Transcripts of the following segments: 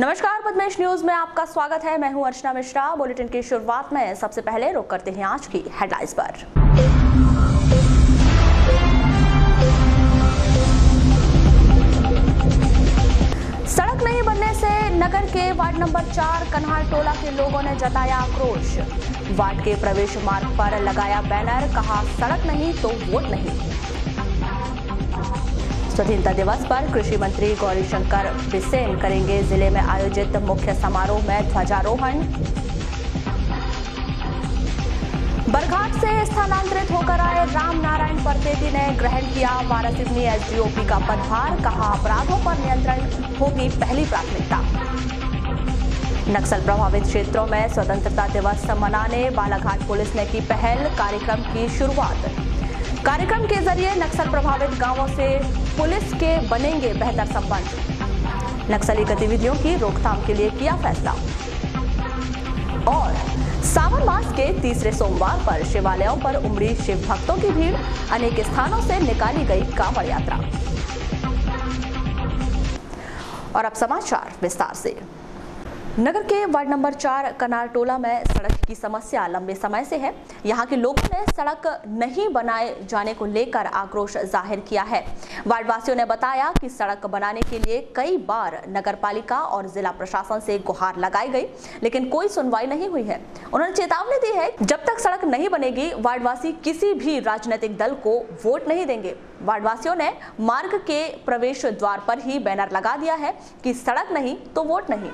नमस्कार, पद्मेश न्यूज में आपका स्वागत है। मैं हूं अर्चना मिश्रा। बुलेटिन की शुरुआत में सबसे पहले रुक करते हैं आज की हेडलाइंस पर। सड़क नहीं बनने से नगर के वार्ड नंबर 4 कन्हार टोला के लोगों ने जताया आक्रोश। वार्ड के प्रवेश मार्ग पर लगाया बैनर, कहा सड़क नहीं तो वोट नहीं। स्वतंत्रता दिवस पर कृषि मंत्री गौरीशंकर बिसेन करेंगे जिले में आयोजित मुख्य समारोह में ध्वजारोहण। बरघाट से स्थानांतरित होकर आए राम नारायण परतेती ने ग्रहण किया वारासिवनी एसडीओपी का पदभार, कहा अपराधों पर नियंत्रण होगी पहली प्राथमिकता। नक्सल प्रभावित क्षेत्रों में स्वतंत्रता दिवस मनाने बालाघाट पुलिस ने की पहल, कार्यक्रम की शुरुआत। कार्यक्रम के जरिए नक्सल प्रभावित गांवों से पुलिस के बनेंगे बेहतर संबंध। नक्सली गतिविधियों की रोकथाम के लिए किया फैसला। और सावन मास के तीसरे सोमवार पर शिवालयों पर उमड़ी शिव भक्तों की भीड़, अनेक स्थानों से निकाली गई कांवड़ यात्रा। और अब समाचार विस्तार से। नगर के वार्ड नंबर 4 कनार टोला में सड़क की समस्या लंबे समय से है। यहां के लोगों ने सड़क नहीं बनाए जाने को लेकर आक्रोश जाहिर किया है। वार्डवासियों ने बताया कि सड़क बनाने के लिए कई बार नगरपालिका और जिला प्रशासन से गुहार लगाई गई, लेकिन कोई सुनवाई नहीं हुई है। उन्होंने चेतावनी दी है, जब तक सड़क नहीं बनेगी वार्डवासी किसी भी राजनीतिक दल को वोट नहीं देंगे। वार्डवासियों ने मार्ग के प्रवेश द्वार पर ही बैनर लगा दिया है कि सड़क नहीं तो वोट नहीं।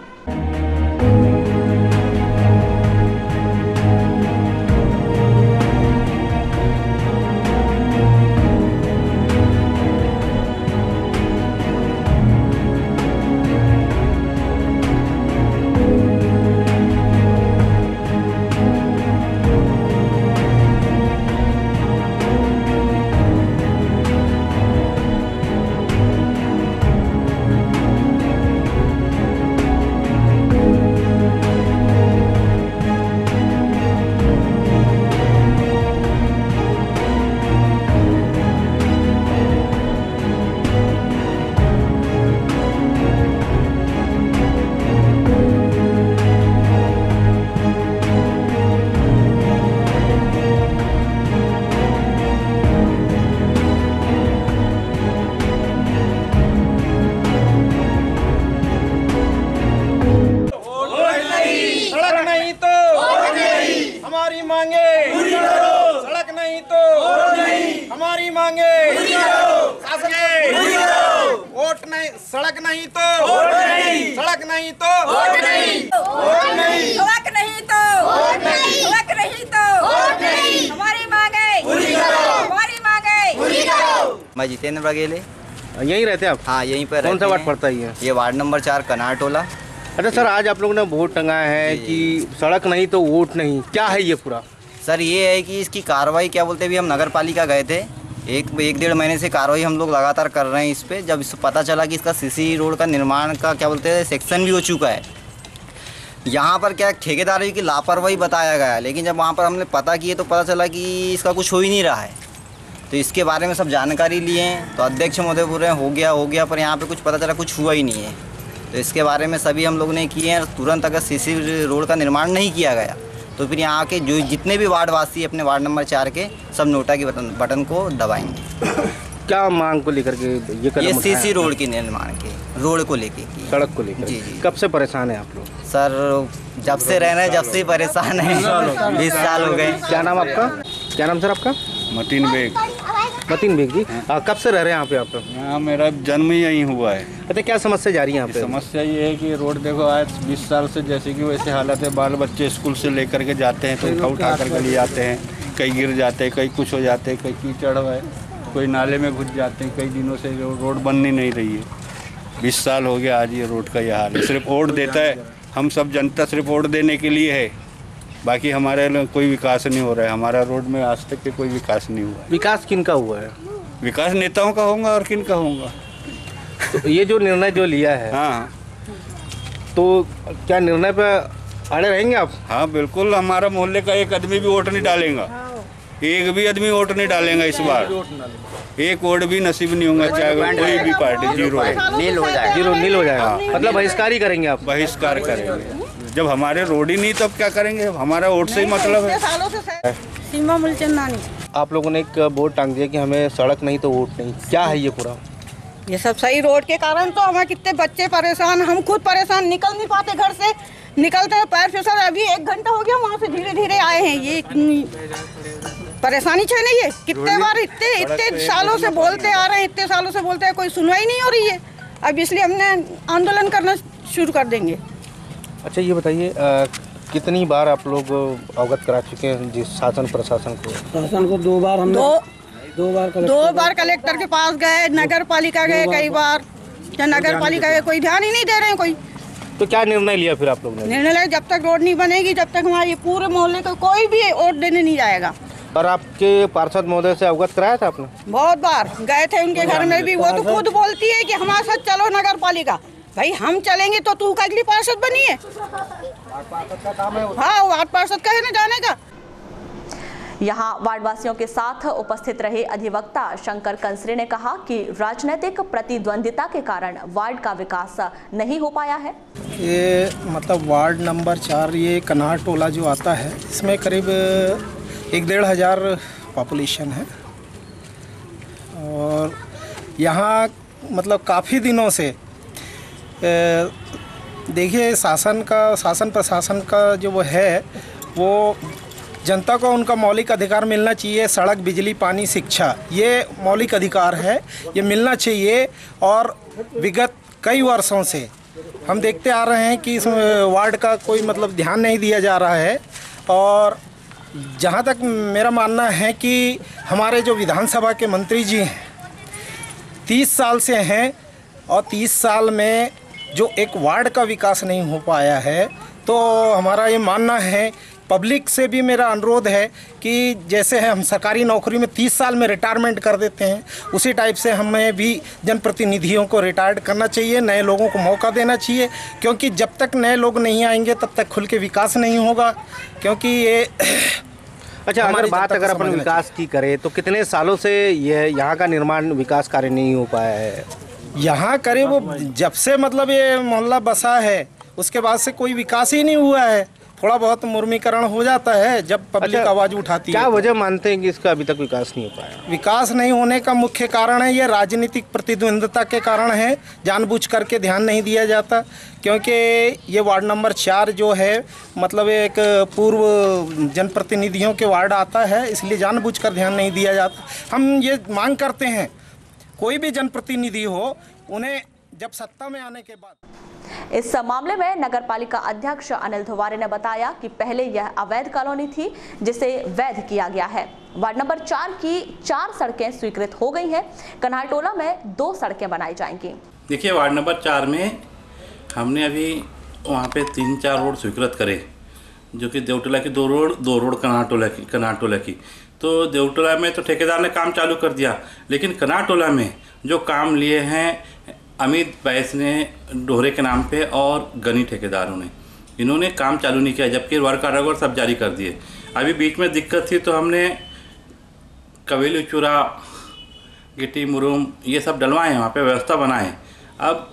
सड़क नहीं तो वोट नहीं, सड़क नहीं तो वोट नहीं, वोट नहीं, सड़क नहीं तो वोट नहीं, सड़क नहीं तो वोट नहीं, हमारी मांगे पूरी करो, हमारी मांगे पूरी करो। मैं जितेंद्र बघेले। यहीं रहते हैं आप? हाँ, यहीं पर। कौन सा वार्ड पड़ता है ये वार्ड नंबर 4 कनार टोला। अच्छा सर, आज आप लोगों ने वोट टंगाया है कि सड़क नहीं तो वोट नहीं, क्या है ये पूरा? सर ये है कि इसकी कार्रवाई क्या बोलते हैं, अभी हम नगर पालिका गए थे, एक डेढ़ महीने से कार्रवाई हम लोग लगातार कर रहे हैं इस पे। जब इस पता चला कि इसका सीसी रोड का निर्माण का क्या बोलते हैं सेक्शन भी हो चुका है, यहाँ पर क्या ठेकेदार की लापरवाही बताया गया, लेकिन जब वहाँ पर हमने पता किए तो पता चला कि इसका कुछ हो ही नहीं रहा है। तो इसके बारे में सब जानकारी लिए हैं, तो अध्यक्ष महोदय बोल रहे हैं हो गया, पर यहाँ पर कुछ पता चला कुछ हुआ ही नहीं है। तो इसके बारे में सभी हम लोग ने किए हैं। तुरंत अगर सीसी रोड का निर्माण नहीं किया गया तो फिर यहाँ के जो जितने भी वार्डवासी अपने वार्ड नंबर 4 के सब नोटा के बटन को दबाएंगे। क्या मांग को लेकर के ये सीसी रोड के निर्माण के, रोड को लेके, सड़क को लेकर? जी। कब से परेशान है आप लोग? सर जब से रह रहे हैं, जब से परेशान है, 20 साल हो गए। क्या नाम आपका? क्या नाम सर आपका? मतीन बेग। मतीन बेग जी, कब से रह रहे हैं यहाँ पे आप लोग? यहाँ मेरा जन्म ही यहीं हुआ है। अच्छा, क्या समस्या जा रही है यहाँ पे? समस्या ये है कि रोड देखो आज 20 साल से जैसे कि वैसे हालत है। बाल बच्चे स्कूल से लेकर के जाते हैं तो उठा करके ले जाते हैं, कई गिर जाते हैं, कई कुछ हो जाते हैं, कई कीचड़ है, कोई नाले में घुस जाते हैं। कई दिनों से रोड बननी नहीं रही है। 20 साल हो गया आज ये रोड का यह हाल है। सिर्फ वोट देता है, हम सब जनता सिर्फ वोट देने के लिए है, बाकी हमारे कोई विकास नहीं हो रहा है। हमारा रोड में आज तक के कोई विकास नहीं हुआ। विकास किन का हुआ है? विकास नेताओं का होगा और किन का होगा। तो ये जो निर्णय जो लिया है, हाँ, तो क्या निर्णय पे अड़े रहेंगे आप? हाँ बिल्कुल, हमारा मोहल्ले का एक आदमी भी वोट नहीं डालेगा, एक भी आदमी वोट नहीं डालेगा इस बार। एक वोट भी नसीब नहीं होगा, चाहे कोई भी पार्टी, जीरो है, नील हो जाएगा। जीरो नील हो जाएगा। मतलब बहिष्कार ही करेंगे आप? बहिष्कार करेंगे। जब हमारे रोड ही नहीं तब क्या करेंगे, हमारा वोट से ही मतलब है। सीमा मुलचंदानी। आप लोगों ने एक बोर्ड टांग दिया कि हमें सड़क नहीं तो वोट नहीं, क्या है ये पूरा? ये सब सही रोड के कारण तो हमारे कितने बच्चे परेशान, हम खुद परेशान, निकल नहीं पाते घर से, निकलते हैं पैर फिसल। अभी 1 घंटा हो गया वहाँ से धीरे धीरे आए हैं। ये इतनी परेशानी है नहीं है, कितने बार इतने सालों से बोलते आ रहे हैं, इतने सालों से बोलते हैं, कोई सुनवाई नहीं हो रही है। अब इसलिए हमने आंदोलन करना शुरू कर देंगे। अच्छा ये बताइए, कितनी बार आप लोग अवगत करा चुके हैं जिस शासन प्रशासन को? शासन को 2 बार हमने 2 बार कलेक्टर के पास गए, नगर पालिका गए कई बार, या नगर पालिका गए, कोई ध्यान ही नहीं दे रहे हैं कोई। तो क्या निर्णय लिया फिर आप लोग ने? निर्णय लिया जब तक रोड नहीं बनेगी जब तक हमारे पूरे मोहल्ले को कोई भी वोट देने नहीं जाएगा। और आपके पार्षद महोदय से अवगत कराया था आपने? बहुत बार गए थे उनके घर में भी, वो तो खुद बोलती है कि हमारे साथ चलो नगर पालिका। भाई हम चलेंगे तो तू अगली पार्षद बनी है। हाँ, वार्ड पार्षद का है ना जाने का। यहाँ वार्डवासियों के साथ उपस्थित रहे अधिवक्ता शंकर कंसरे ने कहा कि राजनीतिक प्रतिद्वंदिता के कारण वार्ड का विकास नहीं हो पाया है। ये मतलब वार्ड नंबर 4 ये कनार टोला जो आता है, इसमें करीब 1-1.5 हज़ार पॉपुलेशन है। और यहाँ मतलब काफ़ी दिनों से देखिए शासन प्रशासन का जो वो है, वो जनता को उनका मौलिक अधिकार मिलना चाहिए। सड़क, बिजली, पानी, शिक्षा, ये मौलिक अधिकार है, ये मिलना चाहिए। और विगत कई वर्षों से हम देखते आ रहे हैं कि इस वार्ड का कोई मतलब ध्यान नहीं दिया जा रहा है। और जहाँ तक मेरा मानना है कि हमारे जो विधानसभा के मंत्री जी हैं 30 साल से हैं, और 30 साल में जो एक वार्ड का विकास नहीं हो पाया है, तो हमारा ये मानना है, पब्लिक से भी मेरा अनुरोध है कि जैसे है हम सरकारी नौकरी में 30 साल में रिटायरमेंट कर देते हैं, उसी टाइप से हमें भी जनप्रतिनिधियों को रिटायर्ड करना चाहिए, नए लोगों को मौका देना चाहिए। क्योंकि जब तक नए लोग नहीं आएंगे तब तक खुल के विकास नहीं होगा। क्योंकि ये अच्छा, अगर अपन विकास की करें तो कितने सालों से ये यहाँ का निर्माण विकास कार्य नहीं हो पाया है? यहाँ करीब जब से मतलब ये मोहल्ला बसा है उसके बाद से कोई विकास ही नहीं हुआ है। थोड़ा बहुत मुर्मीकरण हो जाता है जब पब्लिक आवाज़ उठाती है। क्या वजह मानते हैं कि इसका अभी तक विकास नहीं हो पाया? विकास नहीं होने का मुख्य कारण है ये राजनीतिक प्रतिद्वंदिता के कारण है। जानबूझ करके ध्यान नहीं दिया जाता, क्योंकि ये वार्ड नंबर 4 जो है मतलब एक पूर्व जनप्रतिनिधियों के वार्ड आता है, इसलिए जानबूझकर ध्यान नहीं दिया जाता। हम ये मांग करते हैं कोई भी जनप्रतिनिधि हो, उन्हें जब सत्ता में आने के बाद। इस मामले में नगर पालिका अध्यक्ष अनिल धुवारे ने बताया कि पहले यह अवैध कॉलोनी थी जिसे वैध किया गया है। वार्ड नंबर 4 की 4 सड़कें स्वीकृत हो गई हैं। कन्हारटोला में 2 सड़कें बनाई जाएंगी। देखिए, वार्ड नंबर 4 में हमने अभी वहाँ पे 3-4 रोड स्वीकृत करे, जो कि देवटोला की 2 रोड कन्हारटोला की। तो देवटोला में तो ठेकेदार ने काम चालू कर दिया, लेकिन कन्हारटोला में जो काम लिए हैं अमित बैस ने डोहरे के नाम पे और गनी ठेकेदारों ने, इन्होंने काम चालू नहीं किया, जबकि वर्क ऑर्डर सब जारी कर दिए। अभी बीच में दिक्कत थी तो हमने कवेली चूरा, गिट्टी मुरुम ये सब डलवाए हैं, वहाँ पे व्यवस्था बनाए। अब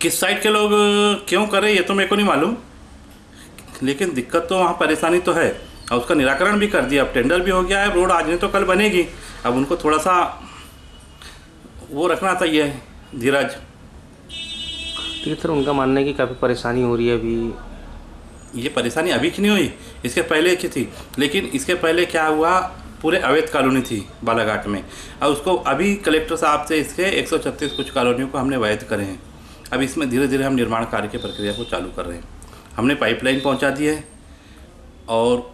किस साइड के लोग क्यों करें ये तो मेरे को नहीं मालूम, लेकिन दिक्कत तो वहाँ परेशानी तो है, और उसका निराकरण भी कर दिया। अब टेंडर भी हो गया है, रोड आज नहीं तो कल बनेगी। अब उनको थोड़ा सा वो रखना चाहिए धीरज। ठीक है सर, उनका मानना है कि काफ़ी परेशानी हो रही है अभी। ये परेशानी अभी की नहीं हुई, इसके पहले की थी। लेकिन इसके पहले क्या हुआ, पूरे अवैध कॉलोनी थी बालाघाट में, और उसको अभी कलेक्टर साहब से इसके 136 कुछ कॉलोनियों को हमने वैध करे हैं। अब इसमें धीरे धीरे हम निर्माण कार्य की प्रक्रिया को चालू कर रहे हैं। हमने पाइपलाइन पहुँचा दी है, और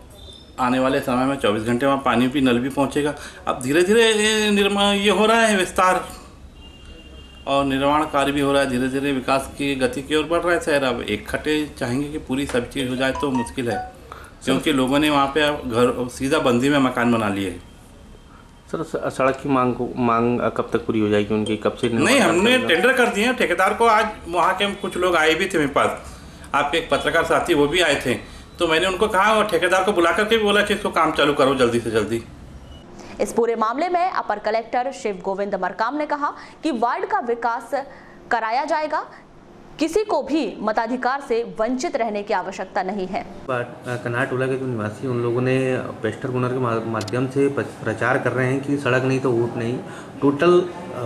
आने वाले समय में 24 घंटे वहाँ पानी भी, नल भी पहुँचेगा। अब धीरे धीरे निर्माण ये हो रहा है, विस्तार और निर्माण कार्य भी हो रहा है, धीरे धीरे विकास की गति की ओर बढ़ रहा है शहर। अब एक खट्टे चाहेंगे कि पूरी सब चीज़ हो जाए तो मुश्किल है, क्योंकि लोगों ने वहाँ पे घर सीधा बंदी में मकान बना लिए है। सर, सड़क की मांग कब तक पूरी हो जाएगी उनकी, कब से? नहीं, हमने टेंडर कर दिए हैं ठेकेदार को। आज वहाँ के कुछ लोग आए भी थे मेरे पास, आपके एक पत्रकार साथी वो भी आए थे, तो मैंने उनको कहा और ठेकेदार को बुला करके भी बोला कि इसको काम चालू करो जल्दी से जल्दी। इस पूरे मामले में अपर कलेक्टर शिव गोविंद मरकाम ने कहा कि वार्ड का विकास कराया जाएगा, किसी को भी मताधिकार से वंचित रहने की आवश्यकता नहीं है। कनार टोला के जो निवासी उन लोगों ने पेस्टर गुनर के माध्यम से प्रचार कर रहे हैं कि सड़क नहीं तो वोट नहीं, टोटल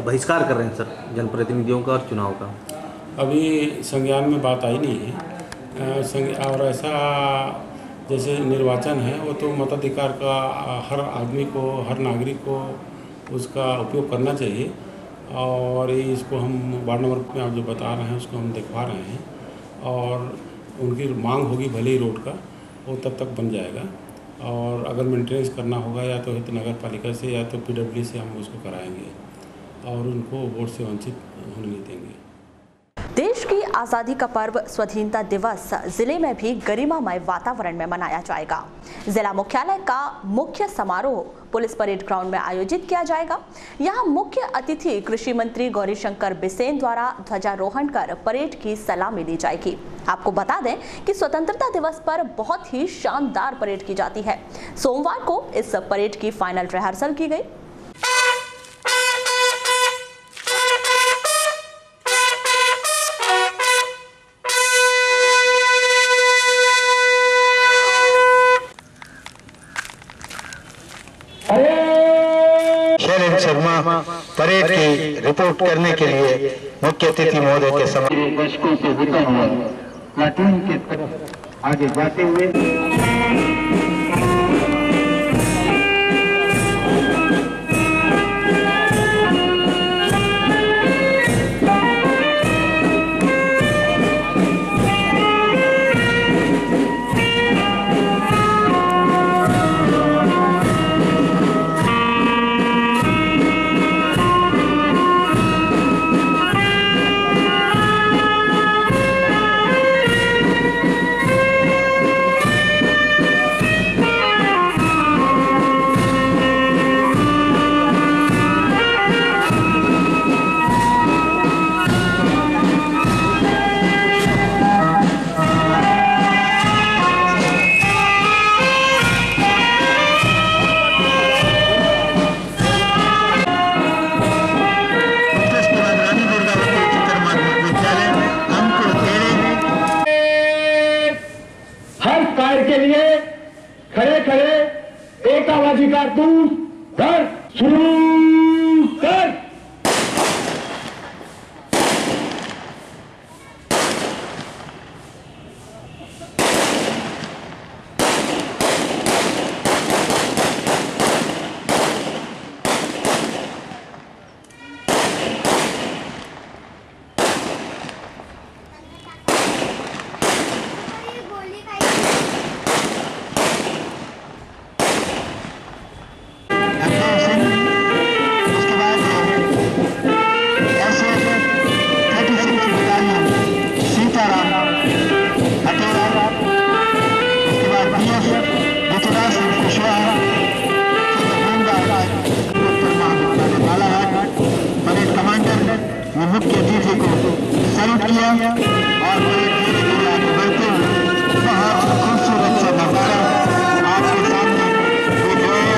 बहिष्कार कर रहे हैं सर जनप्रतिनिधियों का और चुनाव का। अभी संज्ञान में बात आई नहीं है और ऐसा जैसे निर्वाचन है वो तो मताधिकार का हर आदमी को, हर नागरिक को उसका उपयोग करना चाहिए और इसको हम वार्ड नंबर में आप जो बता रहे हैं उसको हम दिखवा रहे हैं और उनकी मांग होगी भले ही रोड का, वो तब तक बन जाएगा और अगर मेंटेनेंस करना होगा या तो नगर पालिका से या तो PWD से हम उसको कराएंगे और उनको वोट से वंचित होने नहीं देंगे। देश की आज़ादी का पर्व स्वाधीनता दिवस जिले में भी गरिमामय वातावरण में मनाया जाएगा। जिला मुख्यालय का मुख्य समारोह पुलिस परेड ग्राउंड में आयोजित किया जाएगा। यहां मुख्य अतिथि कृषि मंत्री गौरीशंकर बिसेन द्वारा ध्वजारोहण कर परेड की सलामी ली जाएगी। आपको बता दें कि स्वतंत्रता दिवस पर बहुत ही शानदार परेड की जाती है। सोमवार को इस परेड की फाइनल रिहर्सल की गई। शर्मा परेड की रिपोर्ट करने के लिए मुख्य अतिथि महोदय के समक्ष दशकों से होता हुआ प्लाटून के तरफ आगे जाते हुए के लिए खड़े खड़े एक आवाजी कारतूस कर शुरू कर। मुख्य अतिथि को सैल्यूट किया और धीरे धीरे आगे बढ़ते हुए बहुत खूबसूरत सा नजारा आपके सामने देख रहे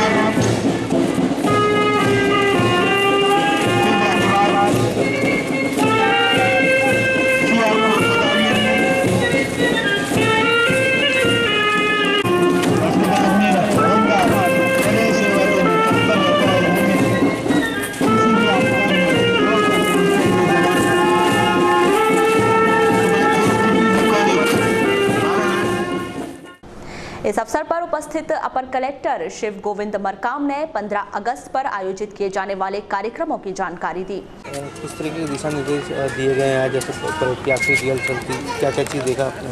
इस अवसर पर उपस्थित अपर कलेक्टर शिव गोविंद मरकाम ने 15 अगस्त पर आयोजित किए जाने वाले कार्यक्रमों की जानकारी दी। किस तरह के दिशा निर्देश दिए गए हैं, जैसे परेड की आखिरी रिहर्सल थी, क्या क्या चीज़ देखा आपने?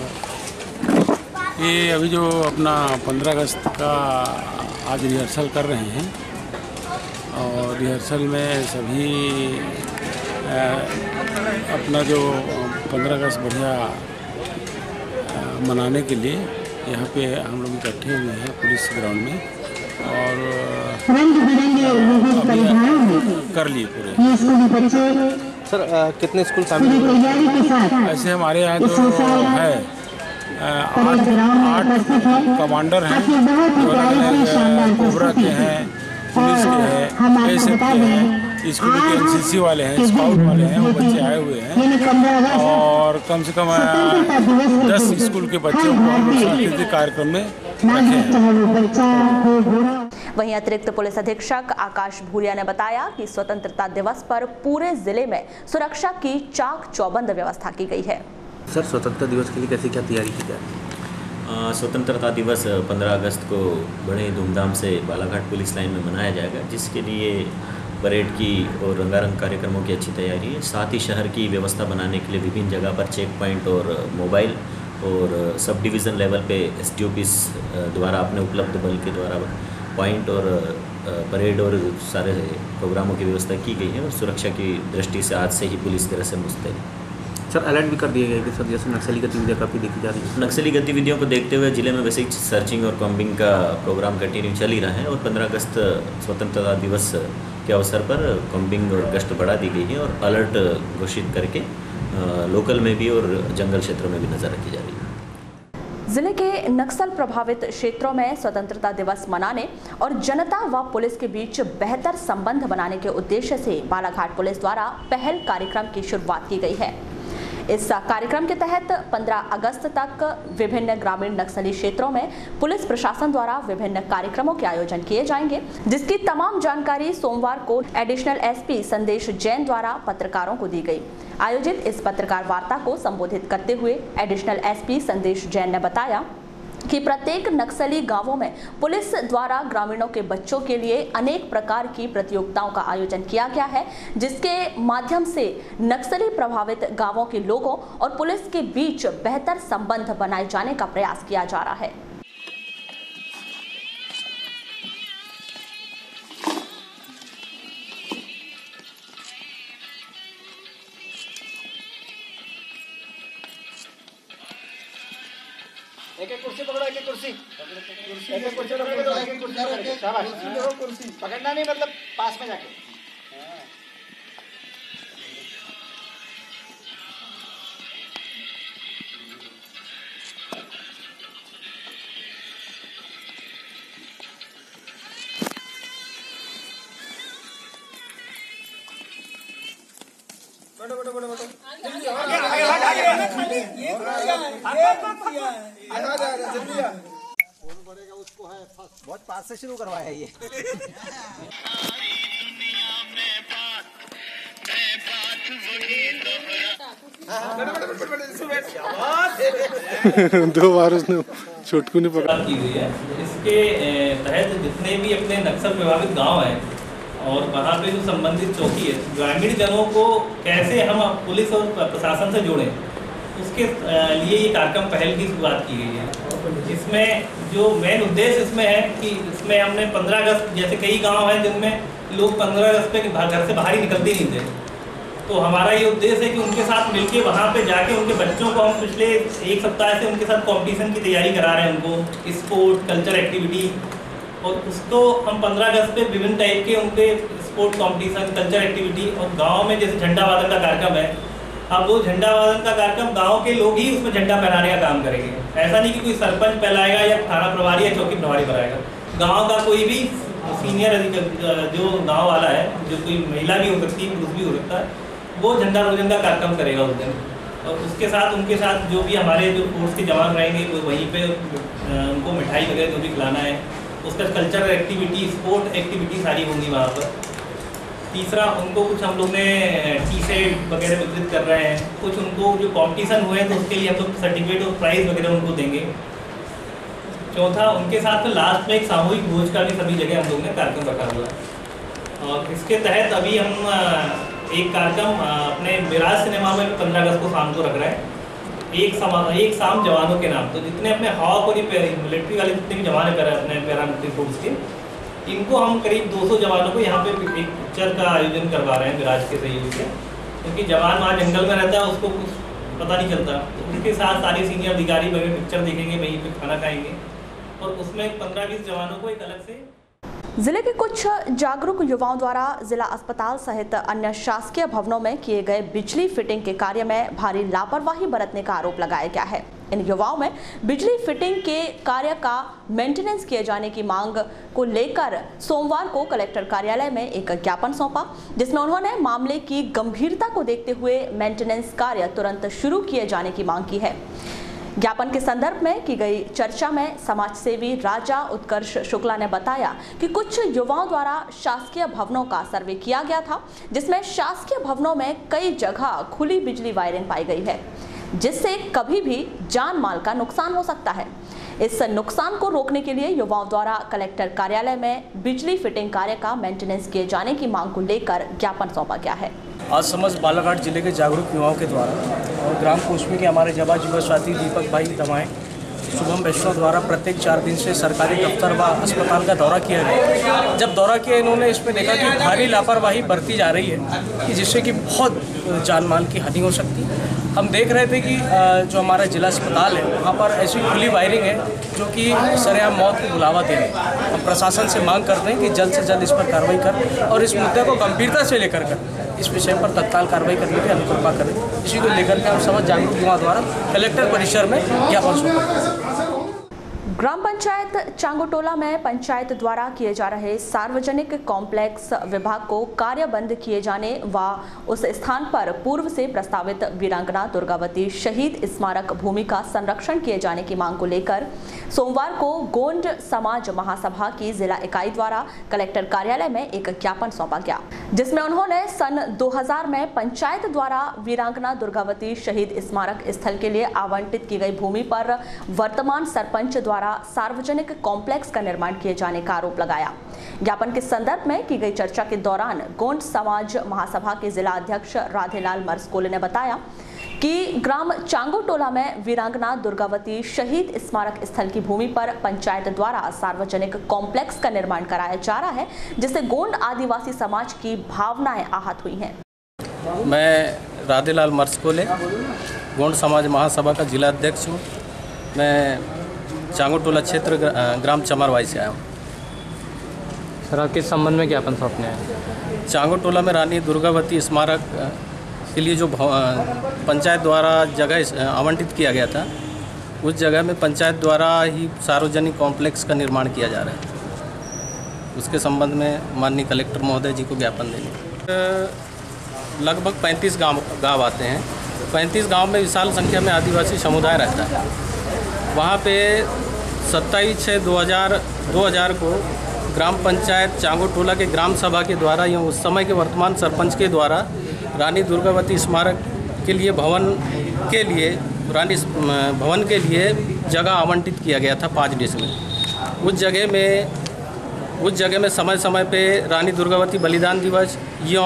ये अभी जो अपना 15 अगस्त का आज रिहर्सल कर रहे हैं और रिहर्सल में सभी अपना जो 15 अगस्त बढ़िया मनाने के लिए यहाँ पे हम लोग इकट्ठे हुए हैं पुलिस ग्राउंड में और कर लिए पूरे। सर कितने स्कूल शामिल हैं? ऐसे हमारे यहाँ जो है 8 कमांडर हैं, कोबरा के हैं, पुलिस के हैं, एसएफ के हैं, स्कूल के एनसीसी वाले हैं, स्काउट वाले हैं, वो बच्चे आए हुए हैं और कम से कम 10 स्कूल के बच्चों को हम लोग सांस्कृतिक कार्यक्रम में रखे हैं। वहीं अतिरिक्त पुलिस अधीक्षक आकाश भूरिया ने बताया कि स्वतंत्रता दिवस पर पूरे जिले में सुरक्षा की चाक चौबंद व्यवस्था की गई है। सर, स्वतंत्रता दिवस के लिए कैसे क्या तैयारी की जाए? स्वतंत्रता दिवस 15 अगस्त को बड़े धूमधाम से बालाघाट पुलिस लाइन में मनाया जाएगा, जिसके लिए परेड की और रंगारंग कार्यक्रमों की अच्छी तैयारी है। साथ ही शहर की व्यवस्था बनाने के लिए विभिन्न जगह पर चेक पॉइंट और मोबाइल और सब डिवीज़न लेवल पे एसडीओपीस द्वारा अपने उपलब्ध बल के द्वारा पॉइंट और परेड और सारे प्रोग्रामों की व्यवस्था की गई है और सुरक्षा की दृष्टि से आज से ही पुलिस तरह से मुस्तैद है। सर, अलर्ट भी कर दिए गए कि सर जैसे नक्सली गतिविधियाँ काफ़ी देखी जा रही है। नक्सली गतिविधियों को देखते हुए जिले में वैसे ही सर्चिंग और कॉम्बिंग का प्रोग्राम कंटिन्यू चल ही रहा है और 15 अगस्त स्वतंत्रता दिवस के अवसर पर कॉम्बिंग और गश्त बढ़ा दी गई है और अलर्ट घोषित करके लोकल में भी और जंगल क्षेत्रों में भी नज़र रखी जा रही है। जिले के नक्सल प्रभावित क्षेत्रों में स्वतंत्रता दिवस मनाने और जनता व पुलिस के बीच बेहतर संबंध बनाने के उद्देश्य से बालाघाट पुलिस द्वारा पहल कार्यक्रम की शुरुआत की गई है। इस कार्यक्रम के तहत 15 अगस्त तक विभिन्न ग्रामीण नक्सली क्षेत्रों में पुलिस प्रशासन द्वारा विभिन्न कार्यक्रमों के आयोजन किए जाएंगे, जिसकी तमाम जानकारी सोमवार को एडिशनल एसपी संदेश जैन द्वारा पत्रकारों को दी गई। आयोजित इस पत्रकार वार्ता को संबोधित करते हुए एडिशनल एसपी संदेश जैन ने बताया कि प्रत्येक नक्सली गांवों में पुलिस द्वारा ग्रामीणों के बच्चों के लिए अनेक प्रकार की प्रतियोगिताओं का आयोजन किया गया है, जिसके माध्यम से नक्सली प्रभावित गांवों के लोगों और पुलिस के बीच बेहतर संबंध बनाए जाने का प्रयास किया जा रहा है। एक कुर्सी पकड़ो, एक कुर्सी, एक कुर्सी पकड़ो, एक कुर्सी, शाबाश, कुर्सी पकड़ना नहीं मतलब पास में जाके। बहुत पास से शुरू करवाया ये। दो बार उसने छोटकू ने पकड़ा की हुई है। इसके तहत जितने भी अपने नक्सल प्रभावित गांव हैं और वहाँ पे जो संबंधित चौकी है, ग्रामीण जनों को कैसे हम पुलिस और प्रशासन से जोड़ें, उसके लिए ये कार्यक्रम पहल की शुरुआत की गई है। इसमें जो मेन उद्देश्य इसमें है कि इसमें हमने 15 अगस्त जैसे कई गांव हैं जिनमें लोग 15 अगस्त पे घर से बाहर ही निकलते नहीं थे, तो हमारा ये उद्देश्य है कि उनके साथ मिलके वहाँ पे जाके उनके बच्चों को हम पिछले एक सप्ताह से उनके साथ कंपटीशन की तैयारी करा रहे हैं, उनको स्पोर्ट कल्चर एक्टिविटी, और उसको हम 15 अगस्त पे विभिन्न टाइप के उनके स्पोर्ट कंपटीशन कल्चर एक्टिविटी और गांव में जैसे झंडा वादन का कार्यक्रम है, अब वो झंडा वादन का कार्यक्रम गांव के लोग ही उसमें झंडा फहराने का काम करेंगे। ऐसा नहीं कि कोई सरपंच फैलाएगा या थाना प्रभारी या चौकी प्रभारी बनाएगा, गांव का कोई भी सीनियर जो गांव वाला है, जो कोई महिला भी हो सकती है, पुरुष भी हो सकता है, वो झंडा रोजन का कार्यक्रम करेगा उस दिन। और उसके साथ उनके साथ जो भी हमारे जो फोर्स के जवान रहेंगे वो वहीं पे उनको मिठाई वगैरह जो भी खिलाना है, उसका कल्चरल एक्टिविटी स्पोर्ट एक्टिविटी सारी होंगी वहाँ पर। तीसरा, उनको कुछ हम लोग ने टी शर्ट वगैरह वितरित कर रहे हैं, कुछ उनको जो कॉम्पिटिशन हुए हैं तो उसके लिए हम लोग सर्टिफिकेट और प्राइज़ वगैरह उनको देंगे। चौथा, उनके साथ लास्ट में एक सामूहिक भोज का भी सभी जगह हम लोग ने कार्यक्रम रखा हुआ है। और इसके तहत अभी हम एक कार्यक्रम अपने विराज सिनेमा में 15 अगस्त को शाम को रख रहे हैं, एक शाम जवानों के नाम। तो जितने अपने हॉक और मिलिट्री वाले जितने भी जवान है अपने पैरामिलिट्री फोर्स के, इनको हम करीब 200 जवानों को यहाँ पे एक पिक्चर का आयोजन करवा रहे हैं विराज के सहयोग से, क्योंकि जवान वहाँ जंगल में रहता है, उसको कुछ पता नहीं चलता, तो उनके साथ सारे सीनियर अधिकारी वगैरह पिक्चर देखेंगे, वहीं पे खाना खाएंगे और उसमें 15-20 जवानों को एक अलग से। जिले के कुछ जागरूक युवाओं द्वारा जिला अस्पताल सहित अन्य शासकीय भवनों में किए गए बिजली फिटिंग के कार्य में भारी लापरवाही बरतने का आरोप लगाया गया है। इन युवाओं में बिजली फिटिंग के कार्य का मेंटेनेंस किए जाने की मांग को लेकर सोमवार को कलेक्टर कार्यालय में एक ज्ञापन सौंपा, जिसमें उन्होंने मामले की गंभीरता को देखते हुए मेंटेनेंस कार्य तुरंत शुरू किए जाने की मांग की है। ज्ञापन के संदर्भ में की गई चर्चा में समाज सेवी राजा उत्कर्ष शुक्ला ने बताया कि कुछ युवाओं द्वारा शासकीय भवनों का सर्वे किया गया था, जिसमें शासकीय भवनों में कई जगह खुली बिजली वायरिंग पाई गई है, जिससे कभी भी जान माल का नुकसान हो सकता है। इस नुकसान को रोकने के लिए युवाओं द्वारा कलेक्टर कार्यालय में बिजली फिटिंग कार्य का मेंटेनेंस किए जाने की मांग को लेकर ज्ञापन सौंपा गया है। आज समस्त बालाघाट जिले के जागरूक युवाओं के द्वारा और ग्राम कोशमी के हमारे जाबाज युवा साथी दीपक भाई दमाएं, शुभम वैष्णव द्वारा प्रत्येक 4 दिन से सरकारी दफ्तर व अस्पताल का दौरा किया गया। जब दौरा किया इन्होंने इसमें देखा कि भारी लापरवाही बरती जा रही है कि जिससे कि बहुत जान माल की हानि हो सकती है। हम देख रहे थे कि जो हमारा जिला अस्पताल है वहाँ पर ऐसी खुली वायरिंग है जो कि सरेआम मौत को बुलावा दे रही है। हम प्रशासन से मांग करते हैं कि जल्द से जल्द इस पर कार्रवाई कर और इस मुद्दे को गंभीरता से लेकर इस विषय पर तत्काल कार्रवाई करने की अनुकंपा करें। इसी को लेकर के हम समस्त जागरूक युवा द्वारा कलेक्टर परिसर में ज्ञापन सौंपा। ग्राम पंचायत चांगोटोला में पंचायत द्वारा किए जा रहे सार्वजनिक कॉम्प्लेक्स विभाग को कार्यबंद किए जाने व उस स्थान पर पूर्व से प्रस्तावित वीरांगना दुर्गावती शहीद स्मारक भूमि का संरक्षण किए जाने की मांग को लेकर सोमवार को गोंड समाज महासभा की जिला इकाई द्वारा कलेक्टर कार्यालय में एक ज्ञापन सौंपा गया, जिसमें उन्होंने सन 2000 में पंचायत द्वारा वीरांगना दुर्गावती शहीद स्मारक स्थल के लिए आवंटित की गई भूमि पर वर्तमान सरपंच द्वारा सार्वजनिक कॉम्प्लेक्स का निर्माण किए जाने का आरोप लगाया। ज्ञापन के संदर्भ में की गई चर्चा के दौरान गोंड समाज महासभा के जिला अध्यक्ष राधेलाल मरसकोले ने बताया कि ग्राम चांगोटोला में वीरांगना दुर्गावती शहीद स्मारक स्थल की भूमि पर पंचायत द्वारा सार्वजनिक कॉम्प्लेक्स का निर्माण कराया जा रहा है, जिससे गोंड आदिवासी समाज की भावनाएं आहत हुई हैं। मैं राधेलाल मरसकोले गोंड समाज महासभा का जिला अध्यक्ष हूँ। मैं चांगोटोला क्षेत्र ग्राम चमरवाई से आया हूँ। सर, किस संबंध में ज्ञापन सौंपने हैं? चांगोटोला में रानी दुर्गावती स्मारक के लिए जो पंचायत द्वारा जगह आवंटित किया गया था, उस जगह में पंचायत द्वारा ही सार्वजनिक कॉम्प्लेक्स का निर्माण किया जा रहा है। उसके संबंध में माननीय कलेक्टर महोदय जी को ज्ञापन देंगे। लगभग 35 गांव आते हैं। 35 गांव में विशाल संख्या में आदिवासी समुदाय रहता है। वहाँ पे 27/6/2000 को ग्राम पंचायत चांगोटोला के ग्राम सभा के द्वारा या उस समय के वर्तमान सरपंच के द्वारा रानी दुर्गावती स्मारक के लिए भवन के लिए जगह आवंटित किया गया था 5 डिसमिल। उस जगह में समय समय पे रानी दुर्गावती बलिदान दिवस या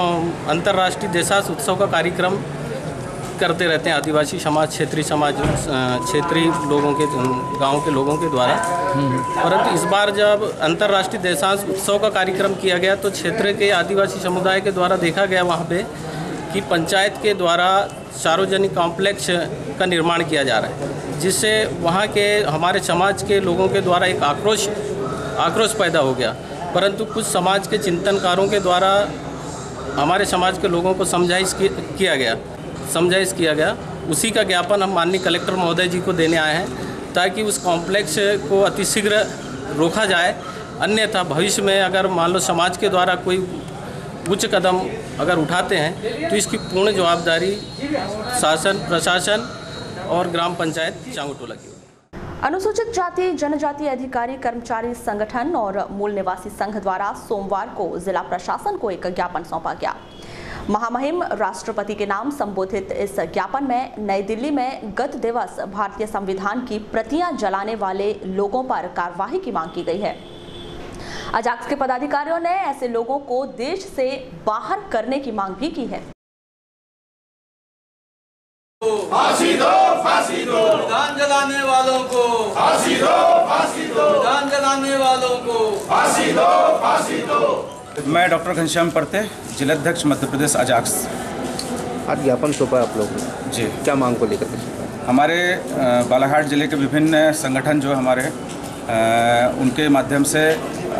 अंतर्राष्ट्रीय देशास उत्सव का कार्यक्रम करते रहते हैं आदिवासी समाज, क्षेत्रीय लोगों के गांव के लोगों के द्वारा। परंतु इस बार जब अंतर्राष्ट्रीय देशांश उत्सव का कार्यक्रम किया गया तो क्षेत्र के आदिवासी समुदाय के द्वारा देखा गया वहां पे कि पंचायत के द्वारा सार्वजनिक कॉम्प्लेक्स का निर्माण किया जा रहा है, जिससे वहां के हमारे समाज के लोगों के द्वारा एक आक्रोश पैदा हो गया। परंतु कुछ समाज के चिंतनकारों के द्वारा हमारे समाज के लोगों को समझाइश किया गया। उसी का ज्ञापन हम माननीय कलेक्टर महोदय जी को देने आए हैं ताकि उस कॉम्प्लेक्स को अतिशीघ्र रोका जाए। अन्यथा भविष्य में अगर मान लो समाज के द्वारा कोई उच्च कदम अगर उठाते हैं तो इसकी पूर्ण जवाबदारी शासन, प्रशासन और ग्राम पंचायत चांगोटोला की। अनुसूचित जाति जनजाति अधिकारी कर्मचारी संगठन और मूल निवासी संघ द्वारा सोमवार को जिला प्रशासन को एक ज्ञापन सौंपा गया। महामहिम राष्ट्रपति के नाम संबोधित इस ज्ञापन में नई दिल्ली में गत दिवस भारतीय संविधान की प्रतियां जलाने वाले लोगों पर कार्रवाई की मांग की गई है। अजाक्स के पदाधिकारियों ने ऐसे लोगों को देश से बाहर करने की मांग भी की है। फांसी दो, फांसी दो, विधान जलाने वालों को फांसी दो, फांसी दो, विधान जलाने वालों को फांसी दो, फांसी दो। मैं डॉक्टर घनश्याम परते, जिलाध्यक्ष मध्य प्रदेश अजाक्स। आज ज्ञापन सौंपा आप लोगों ने जी, क्या मांग को लेकर? हमारे बालाघाट जिले के विभिन्न संगठन जो हमारे उनके माध्यम से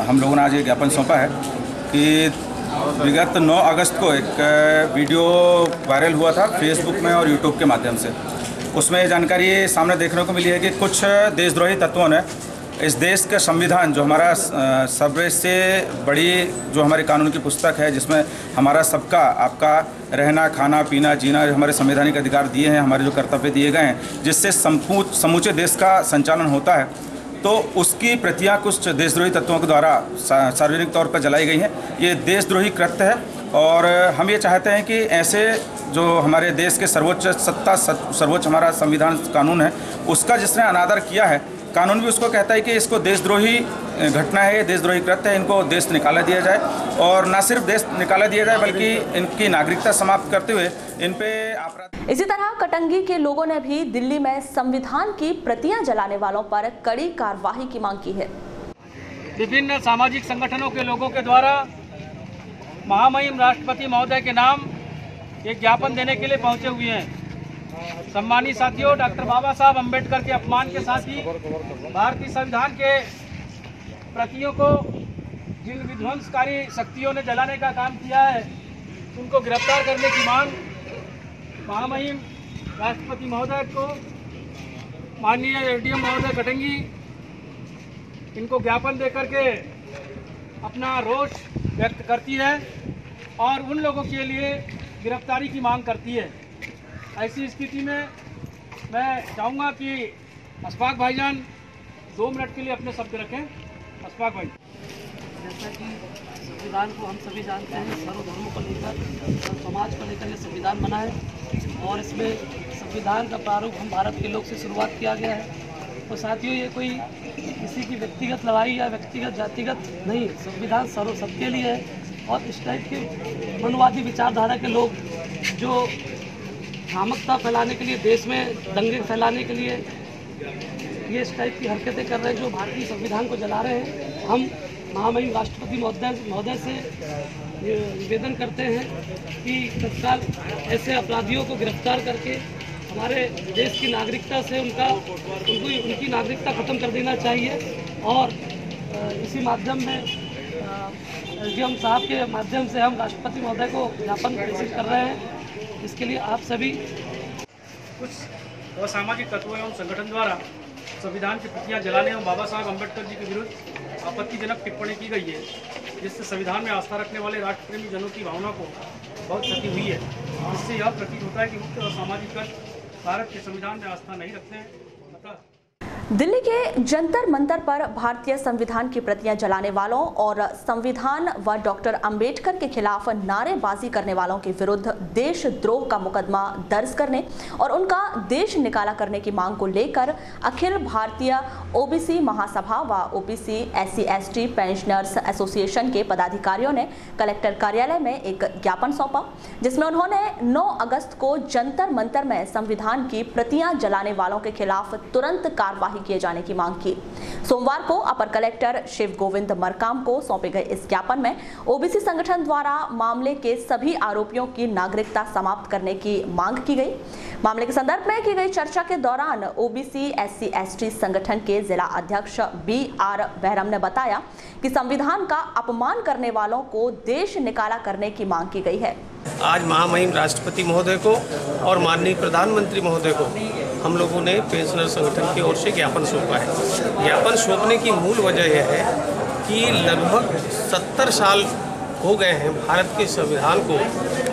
हम लोगों ने आज ये ज्ञापन सौंपा है कि विगत 9 अगस्त को एक वीडियो वायरल हुआ था फेसबुक में और यूट्यूब के माध्यम से, उसमें जानकारी सामने देखने को मिली है कि कुछ देशद्रोही तत्वों ने इस देश का संविधान, जो हमारा सबसे बड़ी जो हमारी कानून की पुस्तक है, जिसमें हमारा सबका आपका रहना, खाना, पीना, जीना, हमारे संवैधानिक अधिकार दिए हैं, हमारे जो कर्तव्य दिए गए हैं, जिससे समूचे देश का संचालन होता है, तो उसकी प्रतियां कुछ देशद्रोही तत्वों के द्वारा सार्वजनिक तौर पर जलाई गई हैं। ये देशद्रोही कृत्य है और हम ये चाहते हैं कि ऐसे जो हमारे देश के सर्वोच्च हमारा संविधान कानून है, उसका जिसने अनादर किया है, कानून भी उसको कहता है कि इसको देशद्रोही घटना है, देशद्रोही कृत्य है, इनको देश निकाला दिया जाए। और न सिर्फ देश निकाला दिया जाए बल्कि इनकी नागरिकता समाप्त करते हुए इन पे अपराध। इसी तरह कटंगी के लोगों ने भी दिल्ली में संविधान की प्रतियां जलाने वालों पर कड़ी कार्रवाई की मांग की है। विभिन्न सामाजिक संगठनों के लोगों के द्वारा महामहिम राष्ट्रपति महोदय के नाम एक ज्ञापन देने के लिए पहुंचे हुए हैं। सम्मानित साथियों, डॉक्टर बाबा साहब अम्बेडकर के अपमान के साथ ही भारतीय संविधान के प्रतियों को जिन विध्वंसकारी शक्तियों ने जलाने का काम किया है, उनको गिरफ्तार करने की मांग महामहिम राष्ट्रपति महोदय को, माननीय एडीएम महोदय कटंगी, इनको ज्ञापन देकर के अपना रोष व्यक्त करती है और उन लोगों के लिए गिरफ्तारी की मांग करती है। ऐसी स्थिति में मैं चाहूँगा कि अशफाक भाईजान 2 मिनट के लिए अपने शब्द रखें। अशफाक भाई। जैसा कि संविधान को हम सभी जानते हैं, सर्वधर्मों को लेकर, सर्व समाज को लेकर ये संविधान बना है और इसमें संविधान का प्रारूप हम भारत के लोग से शुरुआत किया गया है। तो साथियों, ये कोई किसी की व्यक्तिगत लड़ाई या व्यक्तिगत जातिगत नहीं, संविधान सर्व सबके लिए है। और इस टाइप के मनवादी विचारधारा के लोग जो भ्रामकता फैलाने के लिए, देश में दंगे फैलाने के लिए ये इस टाइप की हरकतें कर रहे हैं, जो भारतीय संविधान को जला रहे हैं, हम महामहिम राष्ट्रपति महोदय से निवेदन करते हैं कि तत्काल ऐसे अपराधियों को गिरफ्तार करके हमारे देश की नागरिकता से उनकी नागरिकता ख़त्म कर देना चाहिए। और इसी माध्यम में एसडीएम साहब के माध्यम से हम राष्ट्रपति महोदय को ज्ञापन प्रेषित कर रहे हैं। इसके लिए आप सभी कुछ असामाजिक तत्वों एवं संगठन द्वारा संविधान की प्रतियां जलाने एवं बाबा साहब अम्बेडकर जी के विरुद्ध आपत्तिजनक टिप्पणी की गई है, जिससे संविधान में आस्था रखने वाले राष्ट्रप्रेमी जनों की भावना को बहुत क्षति हुई है। इससे यह प्रतीत होता है कि मुक्त और सामाजिक भारत के संविधान में आस्था नहीं रखते हैं। दिल्ली के जंतर मंतर पर भारतीय संविधान की प्रतियां जलाने वालों और संविधान व डॉक्टर अंबेडकर के खिलाफ नारेबाजी करने वालों के विरुद्ध देशद्रोह का मुकदमा दर्ज करने और उनका देश निकाला करने की मांग को लेकर अखिल भारतीय ओबीसी महासभा व ओबीसी SC/ST पेंशनर्स एसोसिएशन के पदाधिकारियों ने कलेक्टर कार्यालय में एक ज्ञापन सौंपा, जिसमें उन्होंने 9 अगस्त को जंतर मंतर में संविधान की प्रतियां जलाने वालों के खिलाफ तुरंत कार्रवाई किए जाने की मांग की। सोमवार को अपर कलेक्टर शिव गोविंद मरकाम को सौंपे गए इस ज्ञापन में ओबीसी संगठन द्वारा मामले के सभी आरोपियों की नागरिकता समाप्त करने की मांग की गई। मामले के संदर्भ में की गई चर्चा के दौरान ओबीसी SC/ST संगठन के जिला अध्यक्ष BR बहरम ने बताया कि संविधान का अपमान करने वालों को देश निकाला करने की मांग की गई है। आज महामहिम राष्ट्रपति महोदय को और माननीय प्रधानमंत्री महोदय को हम लोगों ने पेंशनर संगठन की ओर से ज्ञापन सौंपा है। ज्ञापन सौंपने की मूल वजह यह है कि लगभग 70 साल हो गए हैं भारत के संविधान को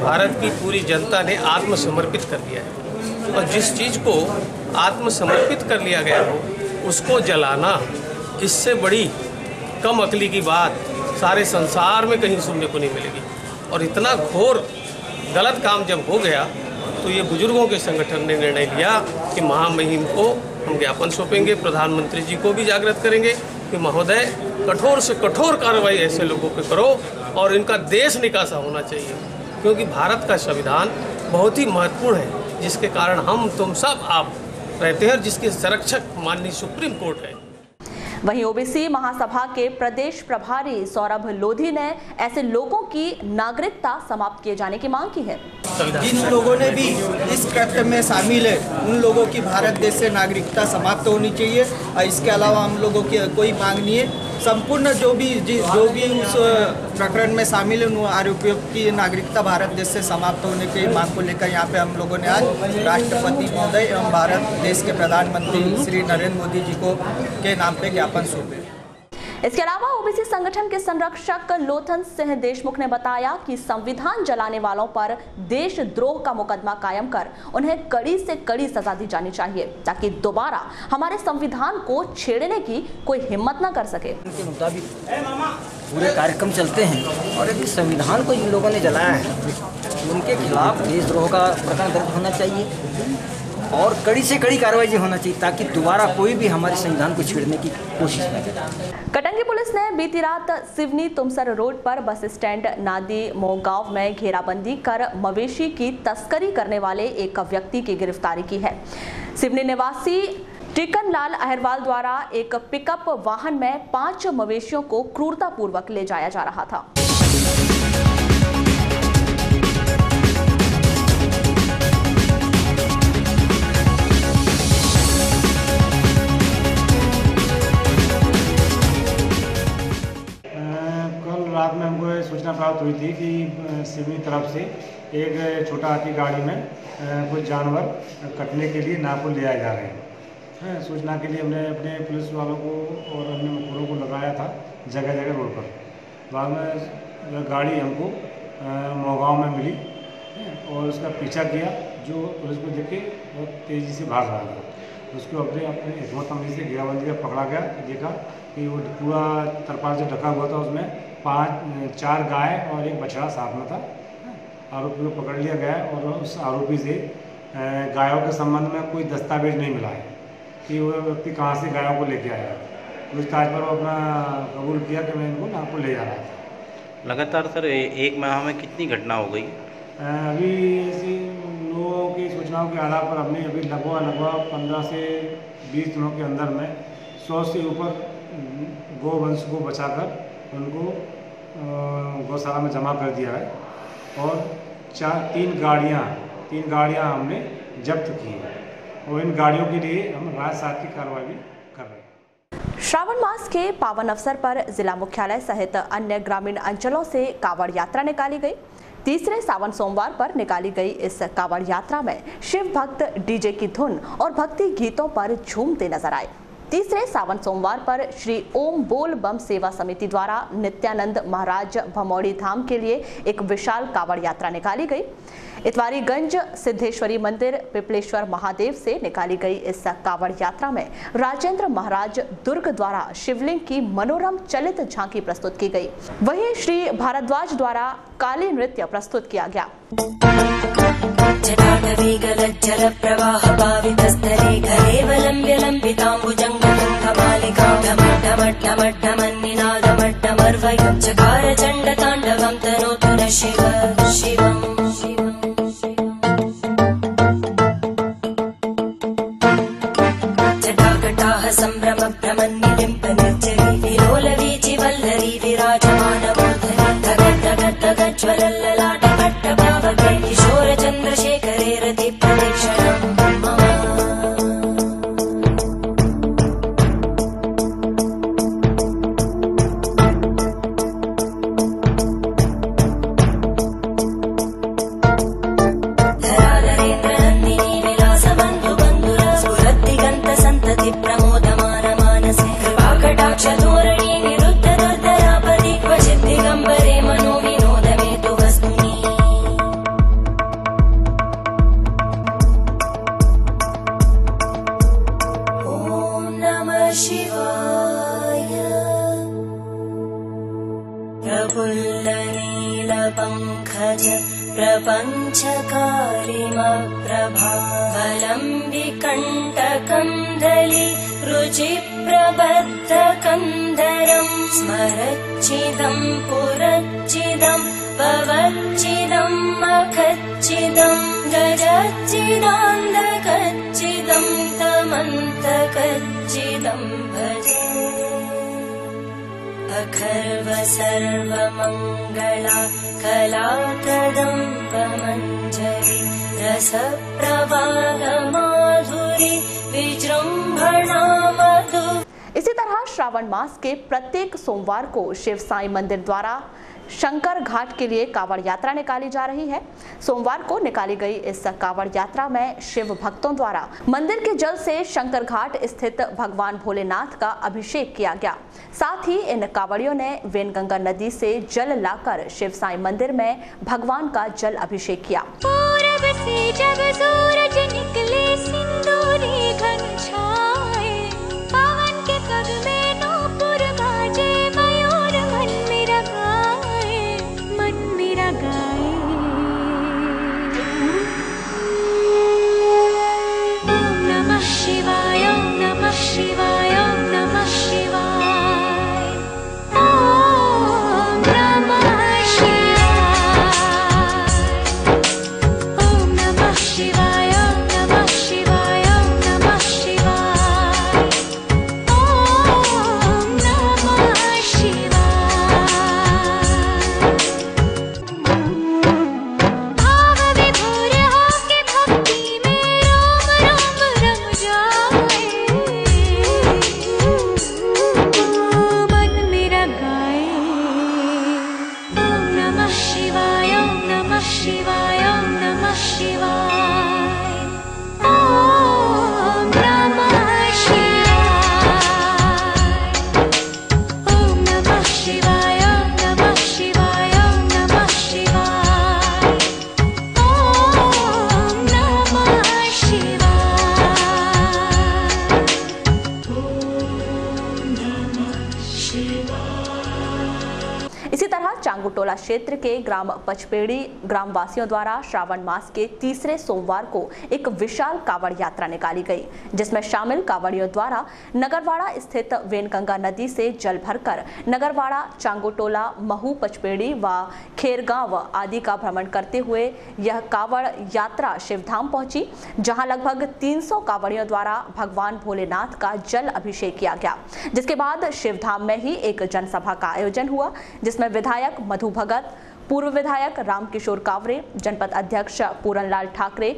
भारत की पूरी जनता ने आत्मसमर्पित कर दिया है, और जिस चीज़ को आत्मसमर्पित कर लिया गया हो उसको जलाना, इससे बड़ी कम अकली की बात सारे संसार में कहीं सुनने को नहीं मिलेगी। और इतना घोर गलत काम जब हो गया तो ये बुजुर्गों के संगठन ने निर्णय लिया कि महामहिम को हम ज्ञापन सौंपेंगे, प्रधानमंत्री जी को भी जागृत करेंगे कि महोदय कठोर से कठोर कार्रवाई ऐसे लोगों पे करो और इनका देश निकासा होना चाहिए, क्योंकि भारत का संविधान बहुत ही महत्वपूर्ण है, जिसके कारण हम तुम सब आप रहते हैं, जिसके संरक्षक माननीय सुप्रीम कोर्ट है। वहीं ओबीसी महासभा के प्रदेश प्रभारी सौरभ लोधी ने ऐसे लोगों की नागरिकता समाप्त किए जाने की मांग की है। जिन लोगों ने भी इस कृत्य में शामिल है उन लोगों की भारत देश से नागरिकता समाप्त होनी चाहिए। और इसके अलावा हम लोगों की कोई मांग नहीं है संपूर्ण जो भी उस प्रकरण में शामिल उन आरोपियों की नागरिकता भारत देश से समाप्त होने की मांग को लेकर यहाँ पे हम लोगों ने आज राष्ट्रपति महोदय एवं भारत देश के प्रधानमंत्री श्री नरेंद्र मोदी जी को के नाम पे ज्ञापन सौंपे। इसके अलावा ओबीसी संगठन के संरक्षक लोथन सिंह देशमुख ने बताया कि संविधान जलाने वालों पर देशद्रोह का मुकदमा कायम कर उन्हें कड़ी से कड़ी सजा दी जानी चाहिए ताकि दोबारा हमारे संविधान को छेड़ने की कोई हिम्मत न कर सके। उनके मुताबिक पूरे कार्यक्रम चलते हैं और यदि संविधान को जिन लोगों ने जलाया है उनके खिलाफ देशद्रोह का प्रकरण दर्ज होना चाहिए और कड़ी से कड़ी कार्रवाई होना चाहिए ताकि दोबारा कोई भी हमारे संविधान को छेड़ने की कोशिश न करे। कटंगी पुलिस ने बीती रात सिवनी तुमसर रोड पर बस स्टैंड नादी मोहगांव में घेराबंदी कर मवेशी की तस्करी करने वाले एक व्यक्ति की गिरफ्तारी की है। सिवनी निवासी टिकन लाल अहरवाल द्वारा एक पिकअप वाहन में 5 मवेशियों को क्रूरतापूर्वक ले जाया जा रहा था। रात में हमको सूचना प्राप्त हुई थी कि सिवनी तरफ से एक छोटा हाथी गाड़ी में कुछ जानवर कटने के लिए नागपुर ले आए जा रहे हैं। सूचना के लिए हमने अपने पुलिस वालों को और अन्य मजदूरों को लगाया था जगह जगह रोड पर। बाद में गाड़ी हमको मोहगांव में मिली और उसका पीछा किया, जो पुलिस को देख के बहुत तेज़ी से भाग रहा था। उसको अपने हिम्मत अमली से घेराबंदी का पकड़ा गया। देखा कि वो पूरा तरपाल से ढका हुआ था, उसमें 4 गाय और एक बछड़ा साथ में था। आरोपी को पकड़ लिया गया और उस आरोपी से गायों के संबंध में कोई दस्तावेज नहीं मिला है कि वो व्यक्ति कहाँ से गायों को लेके आया। पूछताछ पर वो अपना कबूल किया कि मैं इनको नागपुर ले जा रहा था। लगातार सर 1 माह में कितनी घटना हो गई? अभी ऐसी लोगों की सूचनाओं के आधार पर हमने अभी लगभग 15 से 20 दिनों के अंदर में 100 से ऊपर गोवंश को बचाकर उनको गौशाला में जमा कर दिया है और 3 गाड़ियाँ हमने जब्त की हैं और इन गाड़ियों के लिए हम राजसात की कार्रवाई भी कर रहे हैं। श्रावण मास के पावन अवसर पर जिला मुख्यालय सहित अन्य ग्रामीण अंचलों से कावड़ यात्रा निकाली गई। तीसरे सावन सोमवार पर निकाली गई इस कावड़ यात्रा में शिव भक्त डीजे की धुन और भक्ति गीतों पर झूमते नजर आए। तीसरे सावन सोमवार पर श्री ओम बोल बम सेवा समिति द्वारा नित्यानंद महाराज भमौड़ी धाम के लिए एक विशाल कावड़ यात्रा निकाली गई। इतवारीगंज सिद्धेश्वरी मंदिर पिपलेश्वर महादेव से निकाली गई इस कावड़ यात्रा में राजेंद्र महाराज दुर्ग द्वारा शिवलिंग की मनोरम चलित झांकी प्रस्तुत की गई। वहीं श्री भारद्वाज द्वारा काली नृत्य प्रस्तुत किया गया। जटाटवीगलज्जल प्रवाह पावितस्तरे घरेवलम्ब्य लम्बिताम्बुजङ्गमालिकां ढमढमढमढमन्निनादमड्डमर्वयं चकार चण्डताण्डवं तनोतु न शिव शिवम्। जटाकटाः सम्भ्रम भ्रमन्निलिम्प निर्जरी विलोलवीचि वल्लरी विराजमानमूर्धनि धगद्धगद्धगज्ज्वलल्ललाटपट्टपावके किशोर चन्द्रशेखरे रति प्रदक्षिणम् प्रफुल्लनीलपङ्कज प्रपञ्चकारिमप्रभावलम्बिकण्टकं दलि रुचिप्रबद्धकन्धरं स्मरच्चिदं पुरच्चिदं भवच्चिदं मखच्चिदं गजच्चिदान्धकच्चिदं तमन्तकच्चिदं भजे। अखर्व सर्वमङ्गला कलाकदम्बमञ्जरी रसप्रवाह माधुरी विजृम्भणा मधु। इसी तरह तरह श्रावण मास के प्रत्येक सोमवार को शिव साई मंदिर द्वारा शंकर घाट के लिए कावड़ यात्रा निकाली जा रही है। सोमवार को निकाली गई इस कावड़ यात्रा में शिव भक्तों द्वारा मंदिर के जल से शंकर घाट स्थित भगवान भोलेनाथ का अभिषेक किया गया। साथ ही इन कावड़ियों ने वेनगंगा नदी से जल लाकर शिव साई मंदिर में भगवान का जल अभिषेक किया। पूरब से जब सूरज निकले सिंदूरी घन छाए, पवन के पग में नूपुर बाजे, मयूर मन मेरा गाए, मन मेरा गाए। ओम नमः शिवाय, ओम नमः शिवाय, ओम नमः शिवाय, ओम नमः शिवाय, ओम नमः शिवाय, ओम नमः शिवाय, ओम नमः शिवाय, ओम नमः शिवाय। भाव विभोर होके भक्ति में रोम रोम रम जाए, मन मेरा गाए। ओम नमः शिवाय, ओम नमः शिवाय, ओम नमः शिवाय, ओम नमः शिवाय, ओम नमः शिवाय, ओम नमः शिवाय, ओम नमः शिवाय, ओम नमः शिवाय। इसी तरह चांगुटोला क्षेत्र के ग्राम पचपेड़ी ग्रामवासियों द्वारा श्रावण मास के तीसरे सोमवार को एक विशाल कावड़ यात्रा निकाली गई, जिसमें शामिल कावड़ियों द्वारा नगरवाड़ा स्थित वेनगंगा नदी से जल भरकर नगरवाड़ा, चांगुटोला, महू, पचपेड़ी व खेरगांव आदि का भ्रमण करते हुए यह कावड़ यात्रा शिवधाम पहुंची, जहां लगभग 300 कावड़ियों द्वारा भगवान भोलेनाथ का जल अभिषेक किया गया। जिसके बाद शिवधाम में ही एक जनसभा का आयोजन हुआ, जिसमें विधायक मधु भगत, पूर्व विधायक रामकिशोर कावरे, जनपद अध्यक्ष पूरनलाल ठाकरे,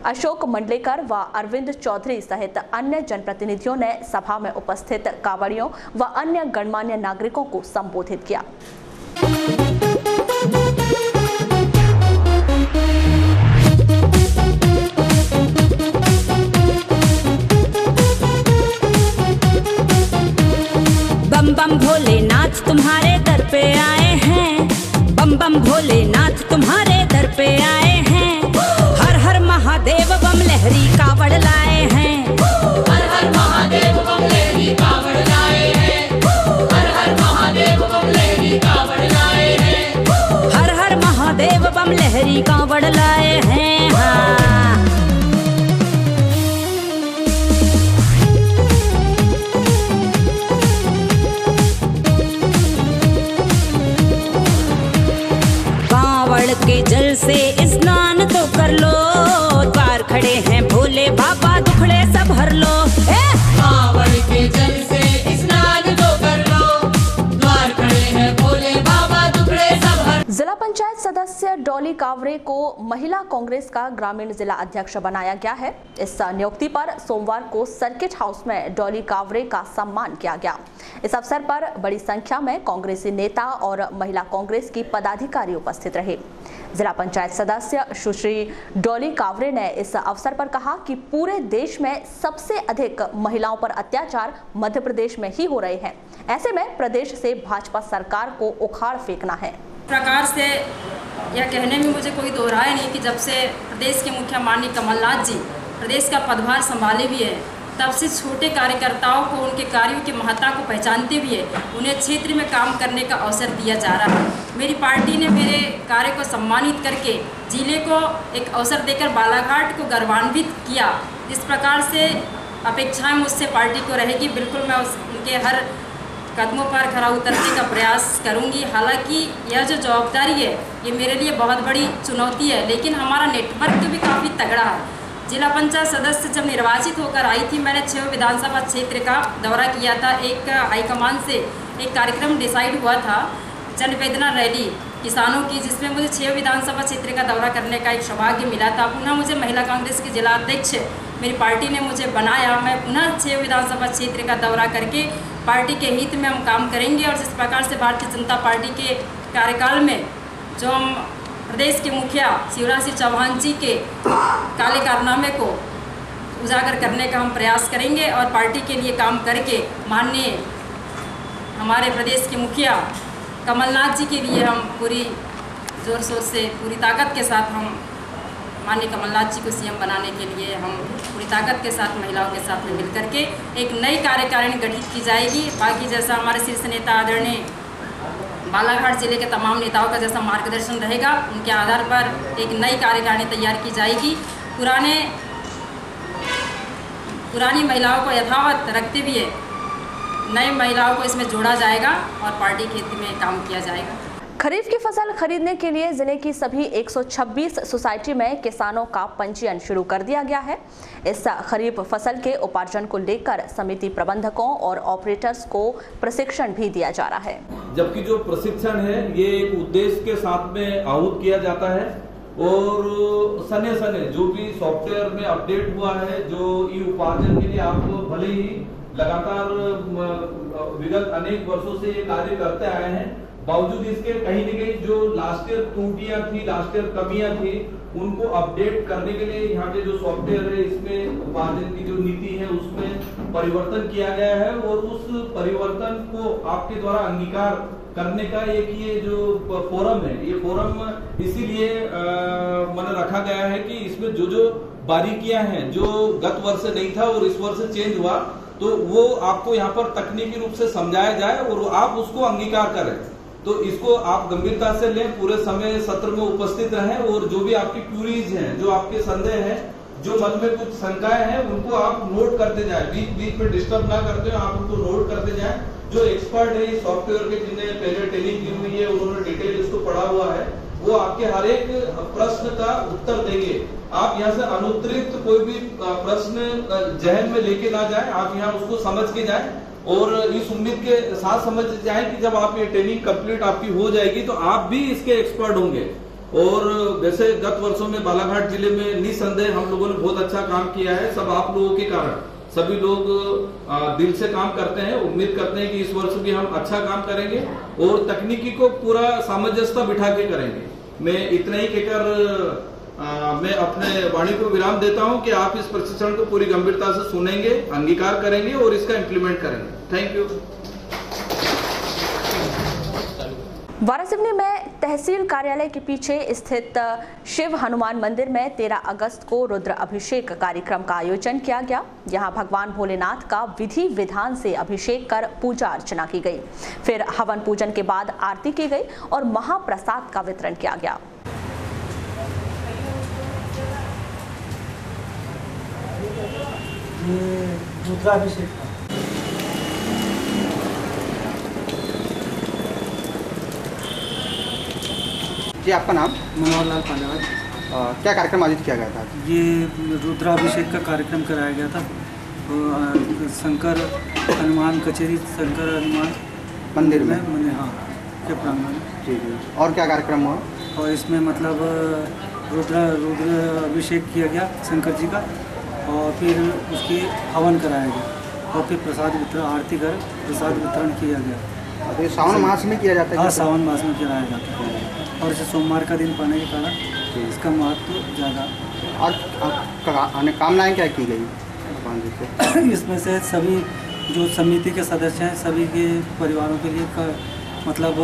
अशोक मंडलेकर व अरविंद चौधरी सहित अन्य जनप्रतिनिधियों ने सभा में उपस्थित कावड़ियों व अन्य गणमान्य नागरिकों को संबोधित किया। बम बम भोलेनाथ तुम्हारे दर पे आए हैं, बम बम भोलेनाथ तुम्हारे दर पे आए हैं, हर हर महादेव बम लहरी कावड़ लाए हैं, हर हर महादेव बम लहरी कावड़ लाए हैं, हर हर महादेव बम लहरी कावड़ लाए हैं, हर हर महादेव बम लहरी कावड़ लाए हैं। हाँ। के जल से स्नान तो कर लो, द्वार खड़े हैं भोले बाबा दुखड़े सब हर लो। कांवड़ के जल से स्नान तो कर लो, द्वार खड़े हैं भोले बाबा दुखड़े सब हर। जिला पंचायत सदस्य डॉली कावरे को महिला कांग्रेस का ग्रामीण जिला अध्यक्ष बनाया गया है। इस नियुक्ति पर सोमवार को सर्किट हाउस में डॉली कावरे का सम्मान किया गया। इस अवसर पर बड़ी संख्या में कांग्रेसी नेता और महिला कांग्रेस की पदाधिकारी उपस्थित रहे। जिला पंचायत सदस्य सुश्री डॉली कावरे ने इस अवसर पर कहा कि पूरे देश में सबसे अधिक महिलाओं पर अत्याचार मध्य प्रदेश में ही हो रहे हैं। ऐसे में प्रदेश से भाजपा सरकार को उखाड़ फेंकना है। प्रकार से यह कहने में मुझे कोई दो राय नहीं कि जब से प्रदेश के मुखिया माननीय कमलनाथ जी प्रदेश का पदभार संभाले भी है, तब से छोटे कार्यकर्ताओं को उनके कार्यों की महत्ता को पहचानते हुए उन्हें क्षेत्र में काम करने का अवसर दिया जा रहा है। मेरी पार्टी ने मेरे कार्य को सम्मानित करके जिले को एक अवसर देकर बालाघाट को गौरवान्वित किया। इस प्रकार से अपेक्षाएं मुझसे पार्टी को रहेगी। बिल्कुल मैं उनके हर कदमों पर खरा उतरने का प्रयास करूंगी। हालांकि यह जो जवाबदारी है ये मेरे लिए बहुत बड़ी चुनौती है, लेकिन हमारा नेटवर्क भी काफ़ी तगड़ा है। जिला पंचायत सदस्य जब निर्वाचित होकर आई थी, मैंने 6 विधानसभा क्षेत्र का दौरा किया था। एक हाईकमान से एक कार्यक्रम डिसाइड हुआ था, जनवेदना रैली किसानों की, जिसमें मुझे 6 विधानसभा क्षेत्र का दौरा करने का एक सौभाग्य मिला था। पुनः मुझे महिला कांग्रेस के जिला अध्यक्ष मेरी पार्टी ने मुझे बनाया, मैं पुनः 6 विधानसभा क्षेत्र का दौरा करके पार्टी के हित में हम काम करेंगे। और जिस प्रकार से भारतीय जनता पार्टी के कार्यकाल में जो हम प्रदेश के मुखिया शिवराज सिंह चौहान जी के काले कारनामे को उजागर करने का हम प्रयास करेंगे और पार्टी के लिए काम करके माननीय हमारे प्रदेश के मुखिया कमलनाथ जी के लिए हम पूरी जोर शोर से पूरी ताकत के साथ हम माननीय कमलनाथ जी को सीएम बनाने के लिए हम पूरी ताकत के साथ महिलाओं के साथ में मिलकर के एक नई कार्यकारिणी गठित की जाएगी। बाकी जैसा हमारे शीर्ष नेता आदरणीय बालाघाट जिले के तमाम नेताओं का जैसा मार्गदर्शन रहेगा, उनके आधार पर एक नई कार्यकारिणी तैयार की जाएगी। पुरानी महिलाओं को यथावत रखते हुए नई महिलाओं को इसमें जोड़ा जाएगा और पार्टी के हित में काम किया जाएगा। खरीफ की फसल खरीदने के लिए जिले की सभी 126 सोसाइटी में किसानों का पंजीयन शुरू कर दिया गया है। इस खरीफ फसल के उपार्जन को लेकर समिति प्रबंधकों और ऑपरेटर्स को प्रशिक्षण भी दिया जा रहा है। जबकि जो प्रशिक्षण है ये एक उद्देश्य के साथ में आहूत किया जाता है और सने सने जो भी सॉफ्टवेयर में अपडेट हुआ है, जो ई उपार्जन के लिए आप भले ही लगातार विगत अनेक वर्षों से ये कार्य करते आए हैं, बावजूद इसके कहीं न कहीं जो लास्ट ईयर त्रुटियां थी, लास्ट ईयर कमियां थी, उनको अपडेट करने के लिए यहाँ पे जो सॉफ्टवेयर है इसमें उपार्जन की जो नीति है उसमें परिवर्तन किया गया है और उस परिवर्तन को आपके द्वारा अंगीकार करने का एक ये जो फोरम है, ये फोरम इसीलिए मैंने रखा गया है कि इसमें जो जो बारीकियां हैं जो गत वर्ष से नहीं था और इस वर्ष से चेंज हुआ, तो वो आपको यहाँ पर तकनीकी रूप से समझाया जाए और आप उसको अंगीकार करें। तो इसको आप गंभीरता से लें, पूरे समय सत्र में उपस्थित रहें और जो भी आपकी क्यूरीज हैं, जो आपके संदेह हैं, जो मन में कुछ शंकाएं हैं, उनको आप नोट करते जाएं, बीच बीच में डिस्टर्ब ना करते हो, आप उनको नोट करते जाएं। जो एक्सपर्ट है इस सॉफ्टवेयर के, जिन्हें पहले ट्रेनिंग की हुई है, उन्होंने डिटेल इसको पढ़ा हुआ है, वो आपके हर एक प्रश्न का उत्तर देंगे। आप यहाँ से अनुत्तरित कोई भी प्रश्न जहन में लेके ना जाए, आप यहाँ उसको समझ के जाए और इस उम्मीद के साथ समझ जाए कि जब आप ये ट्रेनिंग कंप्लीट आपकी हो जाएगी तो आप भी इसके एक्सपर्ट होंगे। और वैसे गत वर्षों में बालाघाट जिले में निसंदेह हम लोगों ने बहुत अच्छा काम किया है, सब आप लोगों के कारण। सभी लोग दिल से काम करते हैं, उम्मीद करते हैं कि इस वर्ष भी हम अच्छा काम करेंगे और तकनीकी को पूरा सामंजस्यता बिठा के करेंगे। मैं इतना ही कहकर मैं अपने वाणी को विराम देता हूं कि आप इस प्रशिक्षण को पूरी गंभीरता से सुनेंगे, अंगीकार करेंगे और इसका इम्प्लीमेंट करेंगे। Thank you. वारासिवनी में तहसील कार्यालय के पीछे स्थित शिव हनुमान मंदिर में 13 अगस्त को रुद्र अभिषेक कार्यक्रम का आयोजन किया गया। यहां भगवान भोलेनाथ का विधि विधान से अभिषेक कर पूजा अर्चना की गई। फिर हवन पूजन के बाद आरती की गई और महाप्रसाद का वितरण किया गया। रुद्राभिषेक का जी, आपका नाम? मनोहर लाल पांडेवाल। क्या कार्यक्रम आयोजित किया गया था? ये रुद्राभिषेक का कार्यक्रम कराया गया था शंकर हनुमान कचेरी, शंकर हनुमान मंदिर में हाँ के प्रांगण में। जी जी। और क्या कार्यक्रम हुआ? और इसमें मतलब रुद्र अभिषेक किया गया शंकर जी का और फिर उसकी हवन कराया गया और फिर प्रसाद वितरण, आरती कर प्रसाद वितरण किया गया। तो ये सावन मास में किया जाता है? हाँ, सावन मास में कराया जाता है और इसे सोमवार का दिन पड़ने के कारण इसका महत्व ज़्यादा। और कामनाएं क्या की गई भगवान जी से? इसमें से सभी जो समिति के सदस्य हैं सभी के परिवारों के लिए मतलब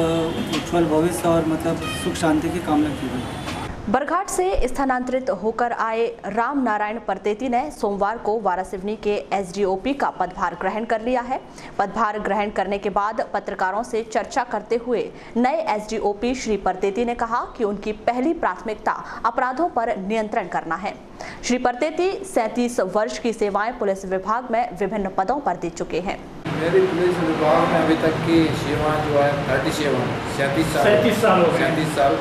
उज्ज्वल भविष्य और मतलब सुख शांति की कामना की गई। बरघाट से स्थानांतरित होकर आए राम नारायण परतेती ने सोमवार को वारासिवनी के एसडीओपी का पदभार ग्रहण कर लिया है। पदभार ग्रहण करने के बाद पत्रकारों से चर्चा करते हुए नए एसडीओपी श्री परतेती ने कहा कि उनकी पहली प्राथमिकता अपराधों पर नियंत्रण करना है। श्री परतेती 37 वर्ष की सेवाएं पुलिस विभाग में विभिन्न पदों पर दे चुके हैं। मेरी पुलिस विभाग में अभी तक की सेवा जो है 37 साल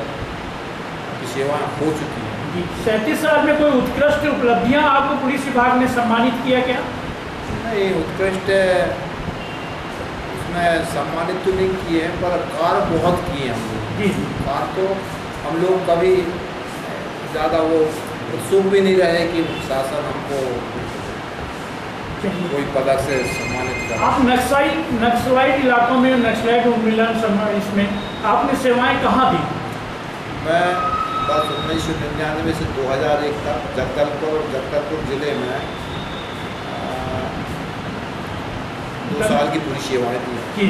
की सेवा हो चुकी है। 37 साल में कोई उत्कृष्ट उपलब्धियां आपको पुलिस विभाग ने सम्मानित किया क्या? नहीं, उत्कृष्ट उसमें सम्मानित तो नहीं किए हैं, पर कार्य बहुत किए हम लोग। कार्य तो हम लोग कभी ज़्यादा वो उत्सुक भी नहीं रहे कि शासन हमको कोई पदक से सम्मानित करा। आप नक्सलाइट इलाकों में नक्सलाइट उन्मूलन सम्मान इसमें आपने सेवाएं कहाँ दी? मैं बस 1999 से 2001 तक जगदलपुर जिले में 2 साल की पूरी सेवाएं दी।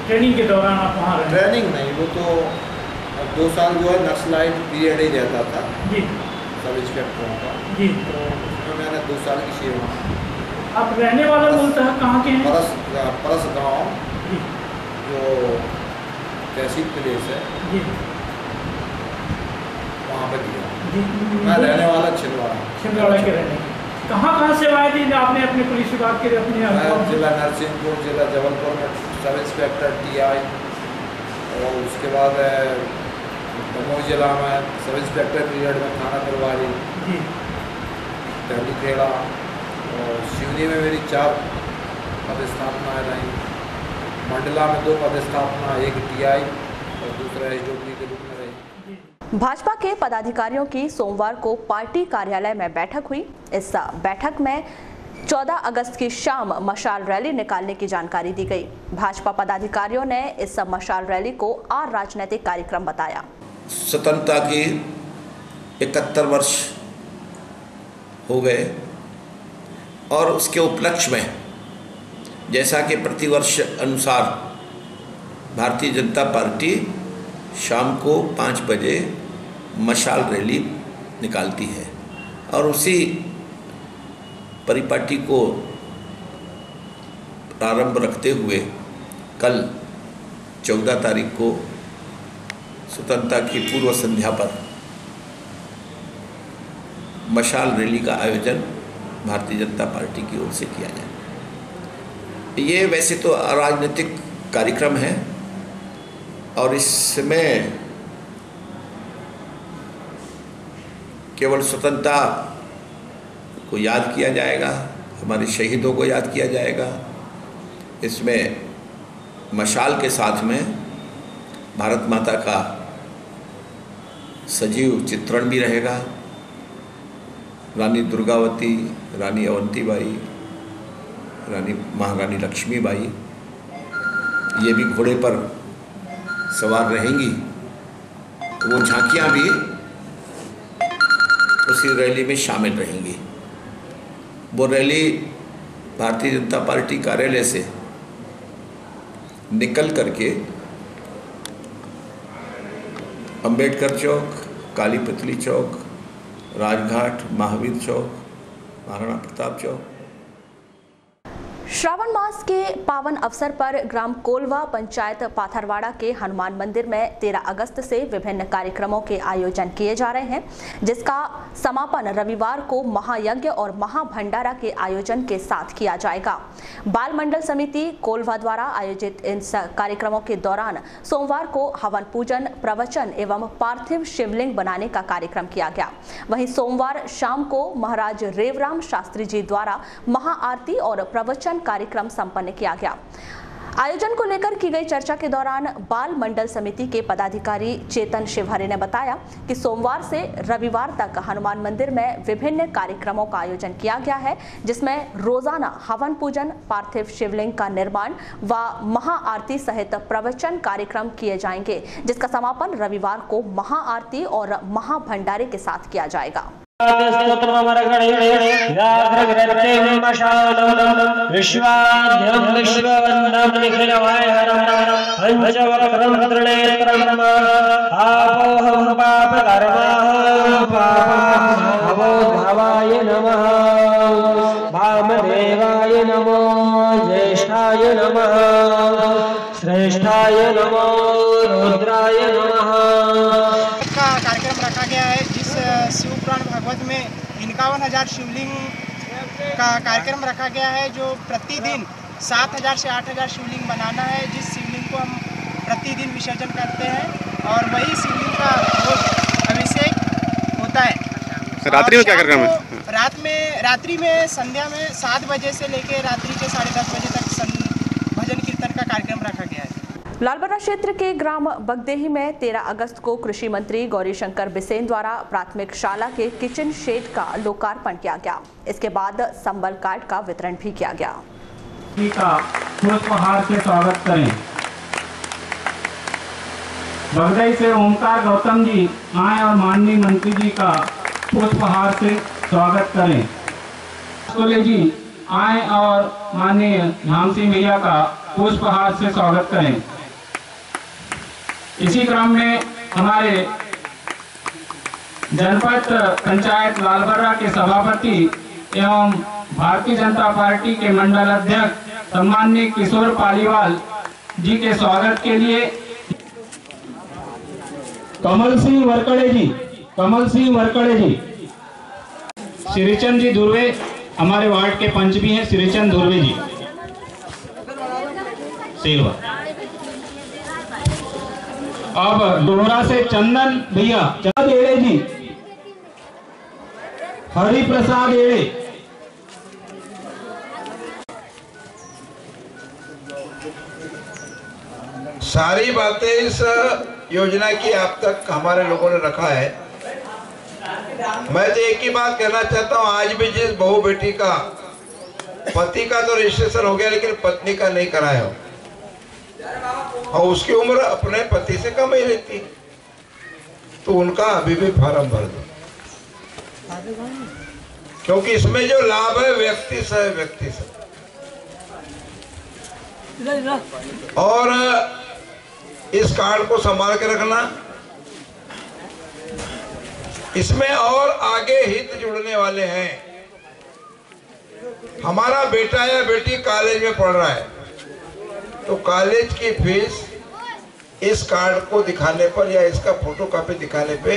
ट्रेनिंग के दौरान आप वहाँ रहे? ट्रेनिंग नहीं, वो तो 2 साल जो है नक्सलाइट पीरियड ही रहता था सब इंस्पेक्टरों का, तो मैंने 2 साल की सेवा। आप रहने वाला मूलतः कहाँ के हैं? परस गांव जो तहसील प्लेस है वहाँ पर दिया। मैं रहने वाला छिंदवाड़ा के रहने। कहाँ सेवाएं दी आपने अपने पुलिस विभाग के? अपने जिला नरसिंहपुर, जिला जबलपुर में सब इंस्पेक्टर TI, और उसके बाद दमोह जिला में सब इंस्पेक्टर पीरियड में थाना प्रभारी, टहली खेड़ा, और सिवनी में मेरी 4 पदस्थापनाएँ रहीं। मंडला में 2 पदस्थापना, एक TI और दूसरा SWD के रूप में रही। भाजपा के पदाधिकारियों की सोमवार को पार्टी कार्यालय में बैठक हुई। इस बैठक में 14 अगस्त की शाम मशाल रैली निकालने की जानकारी दी गई। भाजपा पदाधिकारियों ने इस मशाल रैली को राजनीतिक कार्यक्रम बताया। स्वतंत्रता की 71 वर्ष हो गए और उसके उपलक्ष्य में जैसा कि प्रतिवर्ष अनुसार भारतीय जनता पार्टी शाम को 5 बजे मशाल रैली निकालती है और उसी परिपाटी को प्रारंभ रखते हुए कल 14 तारीख को स्वतंत्रता की पूर्व संध्या पर मशाल रैली का आयोजन भारतीय जनता पार्टी की ओर से किया जाए। ये वैसे तो अराजनीतिक कार्यक्रम है और इसमें केवल स्वतंत्रता को याद किया जाएगा, हमारे शहीदों को याद किया जाएगा। इसमें मशाल के साथ में भारत माता का सजीव चित्रण भी रहेगा। रानी दुर्गावती, रानी अवंतीबाई, रानी महारानी लक्ष्मीबाई ये भी घोड़े पर सवार रहेंगी। वो झांकियाँ भी उसी रैली में शामिल रहेंगी। वो रैली भारतीय जनता पार्टी कार्यालय से निकल करके अंबेडकर चौक, काली पतली चौक, राजघाट, महावीर चौक, महाराणा प्रताप चौक। श्रावण मास के पावन अवसर पर ग्राम कोलवा पंचायत पाथरवाड़ा के हनुमान मंदिर में 13 अगस्त से विभिन्न कार्यक्रमों के आयोजन किए जा रहे हैं, जिसका समापन रविवार को महायज्ञ और महाभंडारा के आयोजन के साथ किया जाएगा। बाल मंडल समिति कोलवा द्वारा आयोजित इन कार्यक्रमों के दौरान सोमवार को हवन पूजन, प्रवचन एवं पार्थिव शिवलिंग बनाने का कार्यक्रम किया गया। वहीं सोमवार शाम को महाराज रेवराम शास्त्री जी द्वारा महाआरती और प्रवचन कार्यक्रम संपन्न किया गया। आयोजन को लेकर की गई चर्चा के दौरान बाल मंडल समिति के पदाधिकारी चेतन शिवहरे ने बताया कि सोमवार से रविवार तक हनुमान मंदिर में विभिन्न कार्यक्रमों का आयोजन किया गया है, जिसमें रोजाना हवन पूजन, पार्थिव शिवलिंग का निर्माण व महाआरती सहित प्रवचन कार्यक्रम किए जाएंगे, जिसका समापन रविवार को महाआरती और महाभंडारे के साथ किया जाएगा। विश्वाद्यं विश्ववन्दं निखिलमयहरं पंचवक्त्रं त्रिनेत्रम् आपोहं पापकर्माः भवोद्भवाय नमः, वामदेवाय नमो, ज्येष्ठाय नमः, श्रेष्ठाय नमो, रुद्राय नमः। का कार्यक्रम रखा गया है, जिस शिव पुराण भागवत में 51,000 शिवलिंग का कार्यक्रम रखा गया है, जो प्रतिदिन 7,000 से 8,000 शिवलिंग बनाना है, जिस शिवलिंग को हम प्रतिदिन विसर्जन करते हैं और वही शिवलिंग का रोज अभिषेक होता है। रात्रि में क्या कार्यक्रम है? रात्रि में संध्या में 7 बजे से लेकर रात्रि के 10:30 बजे तक भजन कीर्तन का कार्यक्रम रखा गया है। लालबर्रा क्षेत्र के ग्राम बगदेही में 13 अगस्त को कृषि मंत्री गौरीशंकर बिसेन द्वारा प्राथमिक शाला के किचन शेड का लोकार्पण किया गया। इसके बाद संबल कार्ड का वितरण भी किया गया। पुष्पहार से स्वागत करें। बगदेही से ओमकार गौतम जी आए और माननीय मंत्री जी का पुष्पहार से स्वागत करें। कोले जी आए और माननीय झांसी मैया का पुष्पहार से स्वागत करें। इसी क्रम में हमारे जनपद पंचायत लालबर्रा के सभापति एवं भारतीय जनता पार्टी के मंडल अध्यक्ष सम्माननीय किशोर पालीवाल जी के स्वागत के लिए कमल सिंह वरकड़े जी, श्रीचंद जी धुर्वे हमारे वार्ड के पंच भी हैं, श्रीचंद धुर्वे जी सेलवा। अब डोहरा से चंदन भैया एड़े जी, हरि प्रसाद एड़े, सारी बातें इस योजना की आप तक हमारे लोगों ने रखा है। मैं तो एक ही बात कहना चाहता हूँ, आज भी जिस बहू बेटी का पति का तो रजिस्ट्रेशन हो गया लेकिन पत्नी का नहीं कराया हो और उसकी उम्र अपने पति से कम ही रहती, तो उनका अभी भी फॉर्म भर दो, क्योंकि इसमें जो लाभ है व्यक्ति से और इस कार्ड को संभाल के रखना। इसमें और आगे हित जुड़ने वाले हैं। हमारा बेटा या बेटी कॉलेज में पढ़ रहा है तो कॉलेज की फीस इस कार्ड को दिखाने पर या इसका फोटोकॉपी दिखाने पे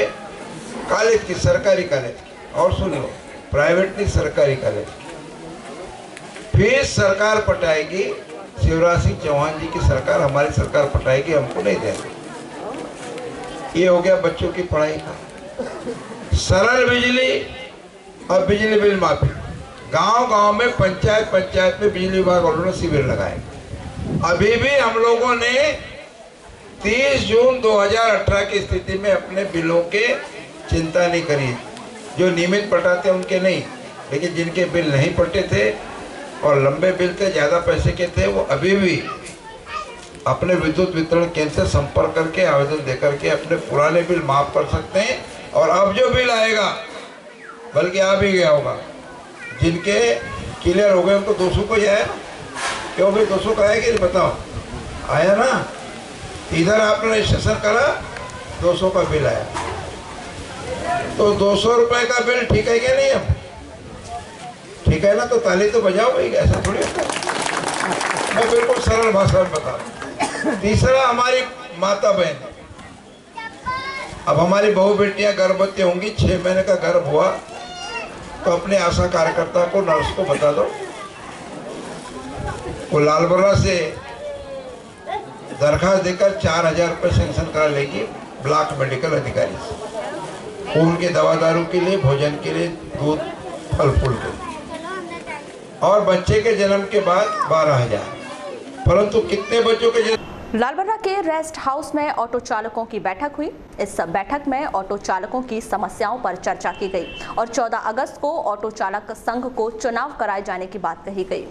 कॉलेज की, सरकारी कॉलेज की, और सुन लो प्राइवेट नहीं सरकारी कॉलेज की फीस सरकार पटाएगी। शिवराज सिंह चौहान जी की सरकार, हमारी सरकार पटाएगी, हमको नहीं देंगे। ये हो गया बच्चों की पढ़ाई का। सरल बिजली और बिजली बिल माफी, गांव-गांव में पंचायत में बिजली विभाग वालों ने शिविर लगाए। अभी भी हम लोगों ने 30 जून 2018 की स्थिति में अपने बिलों के चिंता नहीं करी। जो नियमित पटाते उनके नहीं, लेकिन जिनके बिल नहीं पटे थे और लंबे बिल थे, ज़्यादा पैसे के थे, वो अभी भी अपने विद्युत वितरण केंद्र से संपर्क करके आवेदन दे करके अपने पुराने बिल माफ कर सकते हैं। और अब जो बिल आएगा, बल्कि आ भी गया होगा, जिनके क्लियर हो गए उनको 200 को ही आया ना, क्यों भाई 200 का आया कि नहीं बताओ, आया ना। इधर आपने रजिस्ट्रेशन करा 200 का बिल आया, तो 200 रुपए का बिल ठीक है क्या नहीं? अब ठीक है ना, तो ताली तो बजाओ भाई, ऐसा थोड़ी होता है। मैं बिल्कुल सरल भाषा में बता रहा हूँ। तीसरा, हमारी माता बहन, अब हमारी बहू बेटियां गर्भवती होंगी, 6 महीने का गर्भ हुआ तो अपने आशा कार्यकर्ता को, नर्स को बता दो, वो लालबर्रा से दरखास्त देकर 4000 रुपये सेंक्शन करा लेगी ब्लॉक मेडिकल अधिकारी से, खून के दवा दारू के लिए, भोजन के लिए, दूध फल फूल के लिए, और बच्चे के जन्म के बाद 12000। परंतु कितने बच्चों के जन्म? लालबर्रा के रेस्ट हाउस में ऑटो चालकों की बैठक हुई। इस बैठक में ऑटो चालकों की समस्याओं पर चर्चा की गई और 14 अगस्त को ऑटो चालक संघ को चुनाव कराए जाने की बात कही गई।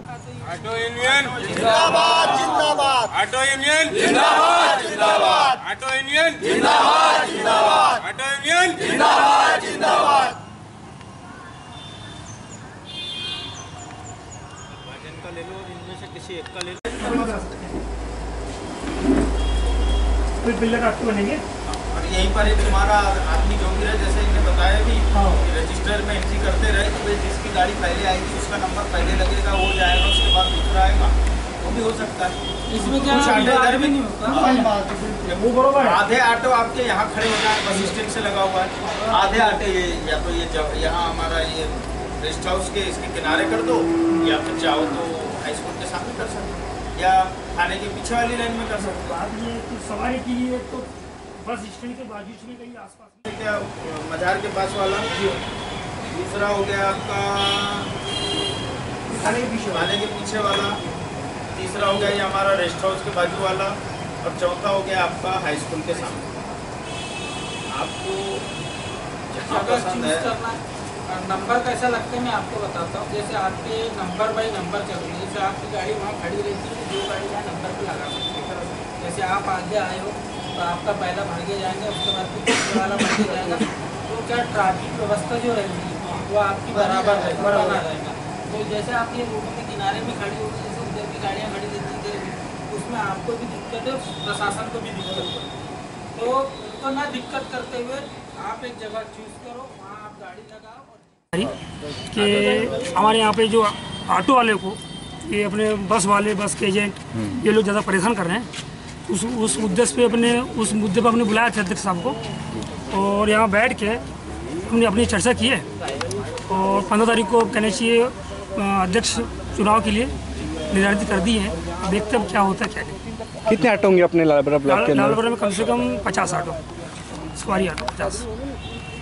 ऑटो यूनियन जिंदाबाद जिंदाबाद, ऑटो यूनियन जिंदाबाद जिंदाबाद, ऑटो यूनियन जिंदाबाद जिंदाबाद, ऑटो यूनियन जिंदाबाद जिंदाबाद। का ले लो, इनमें से किसी एक का ले लो। बनेंगे और यहीं पर एक तुम्हारा आदमी जो भी है, जैसे इन्हें बताया भी रजिस्टर में एंट्री करते रहे कि भाई जिसकी गाड़ी पहले आएगी उसका नंबर पहले लगेगा, वो जाएगा, उसके बाद दूसरा आएगा, वो भी हो सकता है। इसमें क्या इधर भी नहीं होता। आधे ऑटो आपके यहाँ खड़े हो जाए, बस स्टैंड से लगा हुआ है, आधे ऑटो ये या तो ये यहाँ हमारा ये रेस्ट हाउस के इसके किनारे कर दो, या फिर चाहो तो हाई स्कूल के सामने कर सकते हो, या थाने के पीछे वाली लाइन में कर सकते हो। ये सवारी के लिए तो बस स्टैंड के बाजू में कहीं आसपास, क्या मजार के पास वाला, दूसरा हो गया आपका थाने के पीछे वाला, तीसरा हो गया ये हमारा रेस्ट हाउस के बाजू वाला, और चौथा हो गया आपका हाई स्कूल के सामने। आपको जहाँ पसंद है नंबर कैसा लगता है मैं आपको बताता हूँ। जैसे आपके नंबर बाई नंबर चल रही है, जैसे आपकी गाड़ी वहाँ खड़ी रहती है, जो गाड़ी वहाँ नंबर पे लगा सकते हैं। जैसे आप आगे आए हो तो आपका पहला भर के जाएंगे, उसके बाद फिर दूसरे वाला भर के जाएगा, तो क्या ट्रैफिक व्यवस्था जो रहेगी वो आपकी बराबर बना रहेगा। तो जैसे आप ये रोड के किनारे में खड़ी होगी, जैसे उधर की गाड़ियाँ खड़ी रहती है, उसमें आपको भी दिक्कत है, प्रशासन को भी दिक्कत है। तो उनको ना दिक्कत करते हुए आप एक जगह चूज़ करो, वहाँ आप गाड़ी लगाओ। कि हमारे यहाँ पे जो ऑटो वाले को, ये अपने बस वाले, बस के एजेंट, ये लोग ज़्यादा परेशान कर रहे हैं। उस उद्देश्य पे उस मुद्दे पर हमने बुलाया था अध्यक्ष साहब को, और यहाँ बैठ के हमने अपनी चर्चा की है। और 15 तारीख को कहने चाहिए अध्यक्ष चुनाव के लिए निर्धारित कर दी है। देखते हैं क्या होता है क्या नहीं। कितने ऑटो होंगे अपने लालबरा ब्लॉक के अंदर? लालबरा में कम से कम 50 ऑटो, सवारी ऑटो 50।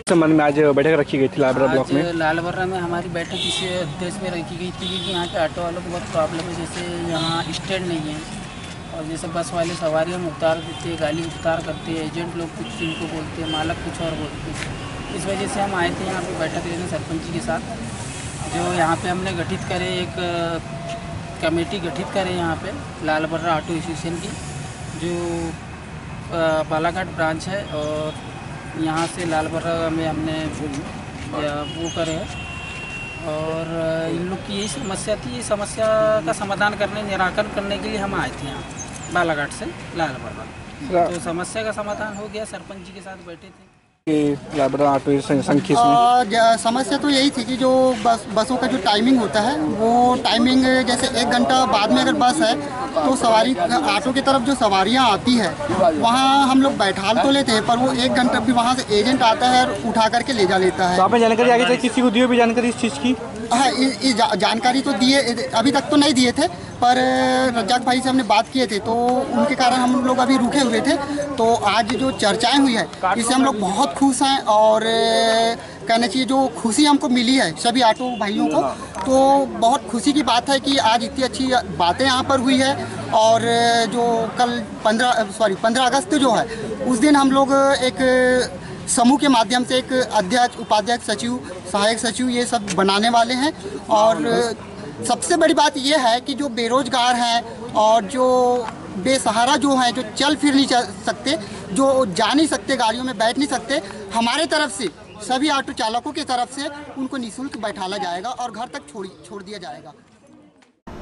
संबंध में आज बैठक रखी गई थी लालबरा ब्लॉक में। लालबरा में हमारी बैठक इस उद्देश्य में रखी गई थी कि यहाँ के ऑटो वालों को बहुत प्रॉब्लम है। जैसे यहाँ स्टैंड नहीं है, और जैसे बस वाले सवारियों में उतार देते हैं, गाली उतार करते हैं, एजेंट लोग कुछ इनको बोलते हैं, मालक कुछ और बोलते हैं। इस वजह से हम आए थे यहाँ पे बैठक लेने सरपंच जी के साथ, जो यहाँ पे हमने गठित करे, एक कमेटी गठित करे यहाँ पे लालबरा ऑटो एसोसिएशन की, जो बालाघाट ब्रांच है। और यहाँ से लालबरा में हमने वो करे है, और इन लोग की यही समस्या थी। ये समस्या का समाधान करने, निराकरण करने के लिए हम आए थे यहाँ बालाघाट से लालबरा। तो समस्या का समाधान हो गया, सरपंच जी के साथ बैठे थे। लालबरा ऑटो संख्या समस्या तो यही थी कि जो बसों का जो टाइमिंग होता है, वो टाइमिंग जैसे 1 घंटा बाद में अगर बस है तो सवारी ऑटो की तरफ जो सवारियां आती है वहाँ हम लोग बैठाल तो लेते हैं, पर वो 1 घंटा भी वहाँ से एजेंट आता है और उठा करके ले जा लेता है। तो आपने जानकारी आगे से किसी को दी भी जानकारी इस चीज़ की? हाँ, जानकारी तो दिए, अभी तक तो नहीं दिए थे, पर रज्जाक भाई से हमने बात किए थे, तो उनके कारण हम लोग अभी रुके हुए थे। तो आज जो चर्चाएं हुई है, इससे हम लोग बहुत खुश हैं, और कहना चाहिए जो खुशी हमको मिली है सभी ऑटो भाइयों को, तो बहुत खुशी की बात है कि आज इतनी अच्छी बातें यहाँ पर हुई है। और जो कल 15 अगस्त जो है, उस दिन हम लोग एक समूह के माध्यम से एक अध्यक्ष, उपाध्यक्ष, सचिव, सहायक सचिव ये सब बनाने वाले हैं। और सबसे बड़ी बात ये है कि जो बेरोजगार हैं और जो बेसहारा जो हैं, जो चल फिर नहीं सकते, जो जा नहीं सकते, गाड़ियों में बैठ नहीं सकते, हमारे तरफ से सभी ऑटो चालकों की तरफ से उनको निःशुल्क बैठाला जाएगा और घर तक छोड़ दिया जाएगा।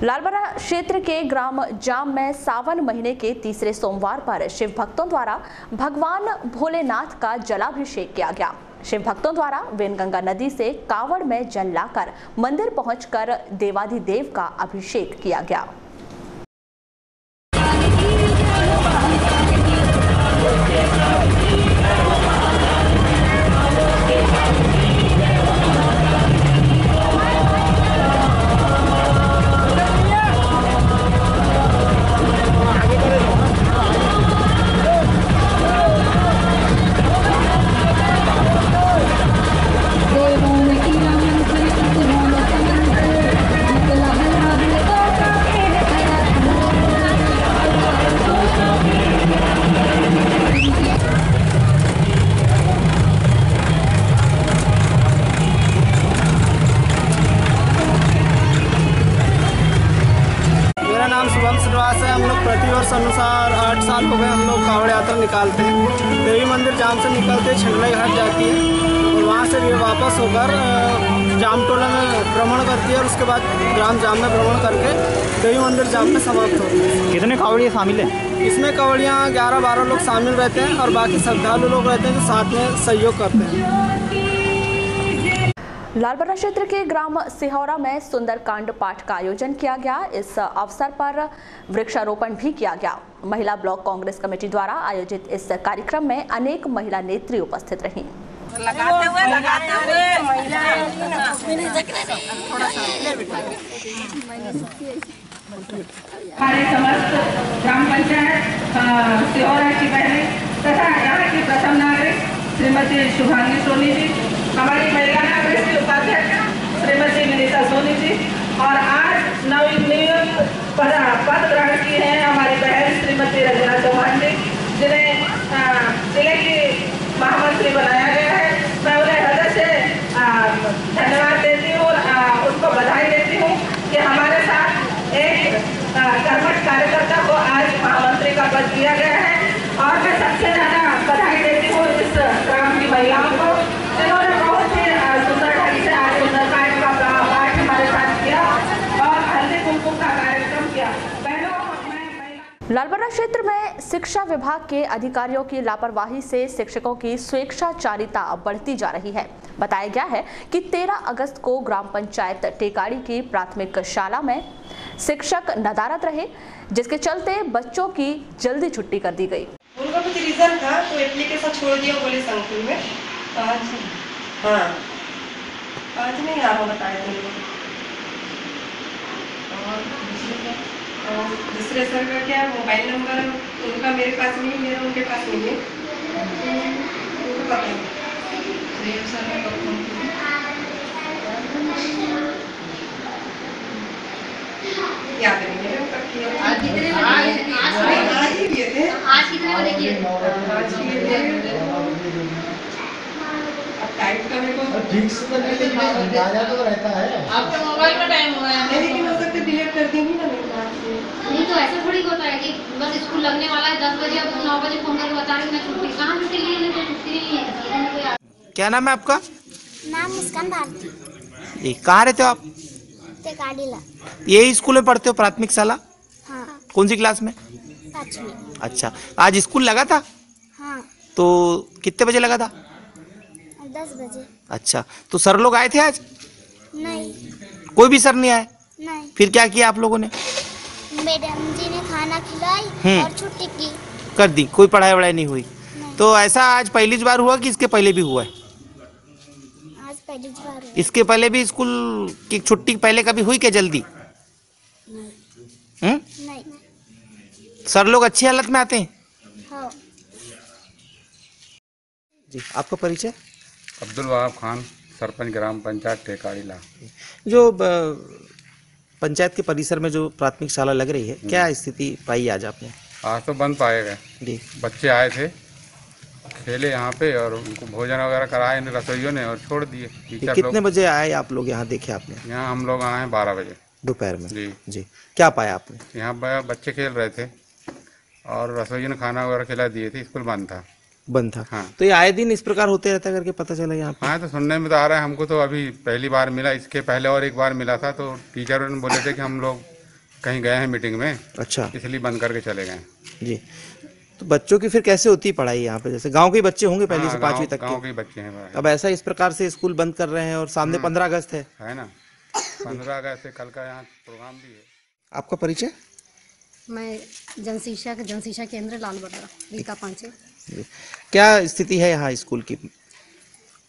लालबरा क्षेत्र के ग्राम जाम में सावन महीने के तीसरे सोमवार पर शिव भक्तों द्वारा भगवान भोलेनाथ का जलाभिषेक किया गया। शिव भक्तों द्वारा वेनगंगा नदी से कावड़ में जल लाकर मंदिर पहुंचकर देवाधिदेव का अभिषेक किया गया। हम लोग प्रतिवर्ष अनुसार 8 साल हो गए हम लोग कावड़ यात्रा निकालते हैं। देवी मंदिर जाम से निकलते छंगलाई घाट जाती है और वहाँ से भी वापस होकर जाम टोला में भ्रमण करती है और उसके बाद ग्राम जाम में भ्रमण करके देवी मंदिर जाम में समाप्त होती है। कितने कावड़ियाँ शामिल हैं? इसमें कावड़ियाँ 11-12 लोग शामिल रहते हैं और बाकी श्रद्धालु लोग रहते हैं जो साथ में सहयोग करते हैं। लालबरा क्षेत्र के ग्राम सिहौरा में सुंदरकांड पाठ का आयोजन किया गया। इस अवसर पर वृक्षारोपण भी किया गया। महिला ब्लॉक कांग्रेस कमेटी द्वारा आयोजित इस कार्यक्रम में अनेक महिला नेत्री उपस्थित रहीं। लगाते हुए हमारे समस्त ग्राम पंचायत सिहौरा की बहनें तथा यहाँ की प्रथम नागरिक श्रीमती शुभांगी सोनी जी, हमारी महिला कांग्रेस की उपाध्यक्ष श्रीमती विनीता सोनी जी और आज नवनियुक्त पद ग्रहण की है हमारी बहन श्रीमती रंजना चौहान लालबर्रा क्षेत्र में शिक्षा विभाग के अधिकारियों की लापरवाही से शिक्षकों की स्वेच्छाचारिता बढ़ती जा रही है। बताया गया है कि 13 अगस्त को ग्राम पंचायत टेकाड़ी की प्राथमिक शाला में शिक्षक नदारत रहे, जिसके चलते बच्चों की जल्दी छुट्टी कर दी गई। उनका कुछ रीजन था तो एप्लीकेशन छोड़ दिया बोले संकुल में। आज नहीं आपको बताया और दूसरे सर का क्या मोबाइल नंबर उनका मेरे पास नहीं है, मेरा उनके पास नहीं है, उनको पता नहीं। याद नहीं है आज कितने बजे किए थे? टाइम का मेरे को ठीक से तो रहता है। आपके मोबाइल का टाइम हुआ है लेकिन हो सकता है डिलीट कर देंगी ना मेरे पास से। नहीं तो ऐसा थोड़ी होता है कि बस स्कूल लगने वाला है 10 बजे, अब 9 बजे फोन करके बताएंगे मैं छुट्टी कहाँ छुट्टी ली है, कोई छुट्टी नहीं है। क्या नाम है आपका? नाम मुस्कान भारती। ये कहाँ रहते हो आप? टेकाड़ीला। यही स्कूल में पढ़ते हो प्राथमिक शाला? हाँ। कौन सी क्लास में? 5वीं। अच्छा, आज स्कूल लगा था? हाँ। तो कितने बजे लगा था? 10 बजे। अच्छा, तो सर लोग आए थे आज? नहीं। कोई भी सर नहीं आए? नहीं। फिर क्या किया आप लोगों ने? मैडम जी ने खाना खिलाई और छुट्टी की कर दी, कोई पढ़ाई वढ़ाई नहीं हुई। तो ऐसा आज पहली बार हुआ कि इसके पहले भी हुआ है? आज पहली बार हुआ। इसके पहले भी स्कूल की छुट्टी पहले कभी हुई क्या जल्दी? नहीं। सर लोग अच्छी हालत में आते हैं? हाँ। जी, आपका परिचय? अब्दुल वहाब खान, सरपंच ग्राम पंचायत टेकाड़ीला। जो पंचायत के परिसर में जो प्राथमिक शाला लग रही है, क्या स्थिति पाई आज आपने? आज तो बंद पाए गए जी। बच्चे आए थे, खेले यहाँ पे और उनको भोजन वगैरह कराए रसोइयों ने और छोड़ दिए। कितने बजे आए आप लोग यहाँ देखे आपने? यहाँ हम लोग आए 12 बजे दोपहर में। जी जी, क्या पाया आपने? यहाँ बच्चे खेल रहे थे और रसोइयों ने खाना वगैरह खिला दिए थे, स्कूल बंद था। हाँ। तो ये आए दिन इस प्रकार होते रहता करके पता चला यहाँ पे? हाँ, तो सुनने में तो आ रहा है, हमको तो अभी पहली बार मिला, इसके पहले और एक बार मिला था तो टीचर ने बोले थे कि हम लोग कहीं गए हैं मीटिंग में। अच्छा। इसलिए बंद करके चले गए। जी, तो बच्चों की फिर कैसे होती है पढ़ाई यहाँ पे? जैसे गांव के बच्चे होंगे पहली से 5वीं तक गाँव के बच्चे हैं। अब ऐसा इस प्रकार से स्कूल बंद कर रहे हैं और सामने 15 अगस्त है ना? 15 अगस्त से कल का यहाँ प्रोग्राम भी है। आपका परिचय? मैं जनशिक्षा केंद्र लालबर्रा रीता पांचे। क्या स्थिति है यहाँ स्कूल की?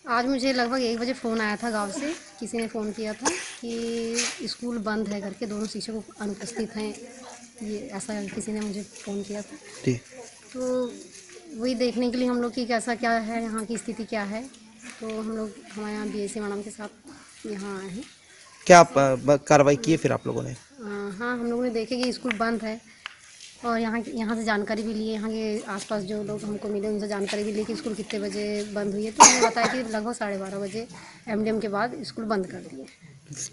आज मुझे लगभग 1 बजे फ़ोन आया था गांव से, किसी ने फ़ोन किया था कि स्कूल बंद है करके, दोनों शिक्षक अनुपस्थित हैं, ये ऐसा किसी ने मुझे फ़ोन किया था। तो वही देखने के लिए हम लोग की कैसा क्या है, यहाँ की स्थिति क्या है, तो हम लोग हमारे यहाँ BSc मैडम के साथ यहाँ आए हैं। क्या कार्रवाई किए फिर आप लोगों ने? हाँ, हम लोगों ने देखे कि स्कूल बंद है और यहाँ से जानकारी भी लिए, यहाँ के आसपास जो लोग हमको मिले उनसे जानकारी भी ली कि स्कूल कितने बजे बंद हुई है, तो उन्होंने बताया कि लगभग 12:30 बजे MDM के बाद स्कूल बंद कर दिए।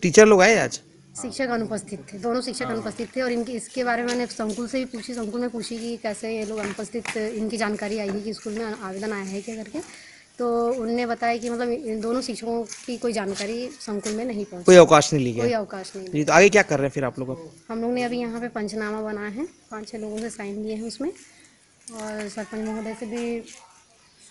टीचर लोग आए आज? शिक्षक अनुपस्थित थे, दोनों शिक्षक अनुपस्थित थे और इनके इसके बारे में मैंने संकुल से भी पूछी, संकुल में पूछी कि कैसे ये लोग अनुपस्थित, इनकी जानकारी आई है कि स्कूल में आवेदन आया है क्या करके, तो उनने बताया कि मतलब इन दोनों शिक्षकों की कोई जानकारी संकुल में नहीं पहुंची, कोई अवकाश नहीं लिया? कोई अवकाश नहीं। जी, तो आगे क्या कर रहे हैं फिर आप लोग? हम लोग ने अभी यहाँ पे पंचनामा बनाया है, 5-6 लोगों से साइन लिए हैं उसमें, और सरपंच महोदय से भी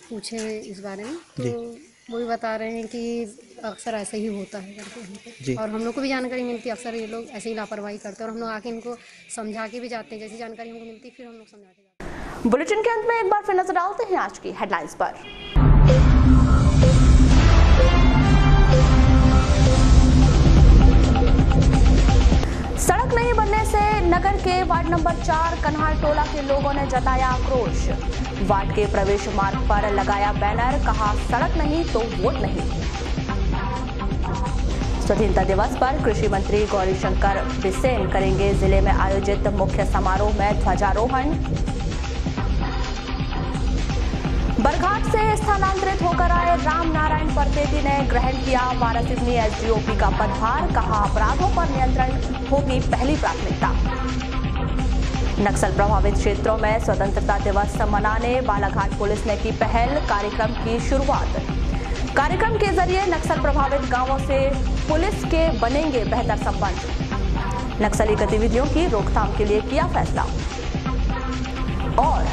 पूछे इस बारे में, तो वो भी बता रहे हैं कि अक्सर ऐसे ही होता है करके हमको, और हम लोग को भी जानकारी मिलती है, अक्सर ये लोग ऐसे ही लापरवाही करते हैं और हम लोग आके इनको समझा के भी जाते हैं, जैसी जानकारी हमको मिलती है फिर हम लोग समझा के जाते हैं। बुलेटिन के अंत में एक बार फिर नजर डालते हैं आज की हेडलाइंस पर। सड़क नहीं बनने से नगर के वार्ड नंबर 4 कन्हार टोला के लोगों ने जताया आक्रोश। वार्ड के प्रवेश मार्ग पर लगाया बैनर, कहा सड़क नहीं तो वोट नहीं। स्वतंत्रता दिवस पर कृषि मंत्री गौरीशंकर बिसेन करेंगे जिले में आयोजित मुख्य समारोह में ध्वजारोहण। बरघाट से स्थानांतरित होकर आए राम नारायण परतेती ने ग्रहण किया वारासिवनी SDOP का पदभार, कहा अपराधों पर नियंत्रण होगी पहली प्राथमिकता। नक्सल प्रभावित क्षेत्रों में स्वतंत्रता दिवस मनाने बालाघाट पुलिस ने की पहल, कार्यक्रम की शुरुआत। कार्यक्रम के जरिए नक्सल प्रभावित गांवों से पुलिस के बनेंगे बेहतर संबंध। नक्सली गतिविधियों की रोकथाम के लिए किया फैसला। और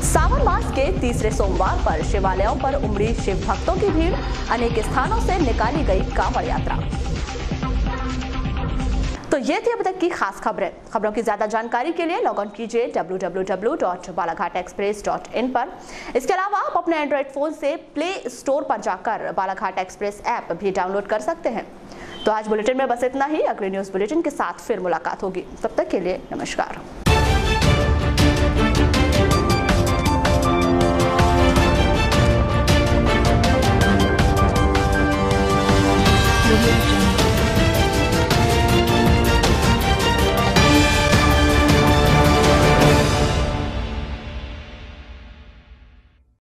सावन मास के तीसरे सोमवार पर शिवालयों पर उमड़ी शिव भक्तों की भीड़, अनेक स्थानों से निकाली गई कांवड़ यात्रा। तो ये थी अब तक की खास खबरें। खबरों की ज्यादा जानकारी के लिए लॉग ऑन कीजिए www.balaghategxpress.in पर। इसके अलावा आप अपने एंड्रॉइड फोन से प्ले स्टोर पर जाकर बालाघाट एक्सप्रेस ऐप भी डाउनलोड कर सकते हैं। तो आज बुलेटिन में बस इतना ही। अगले न्यूज बुलेटिन के साथ फिर मुलाकात होगी। तब तक के लिए नमस्कार।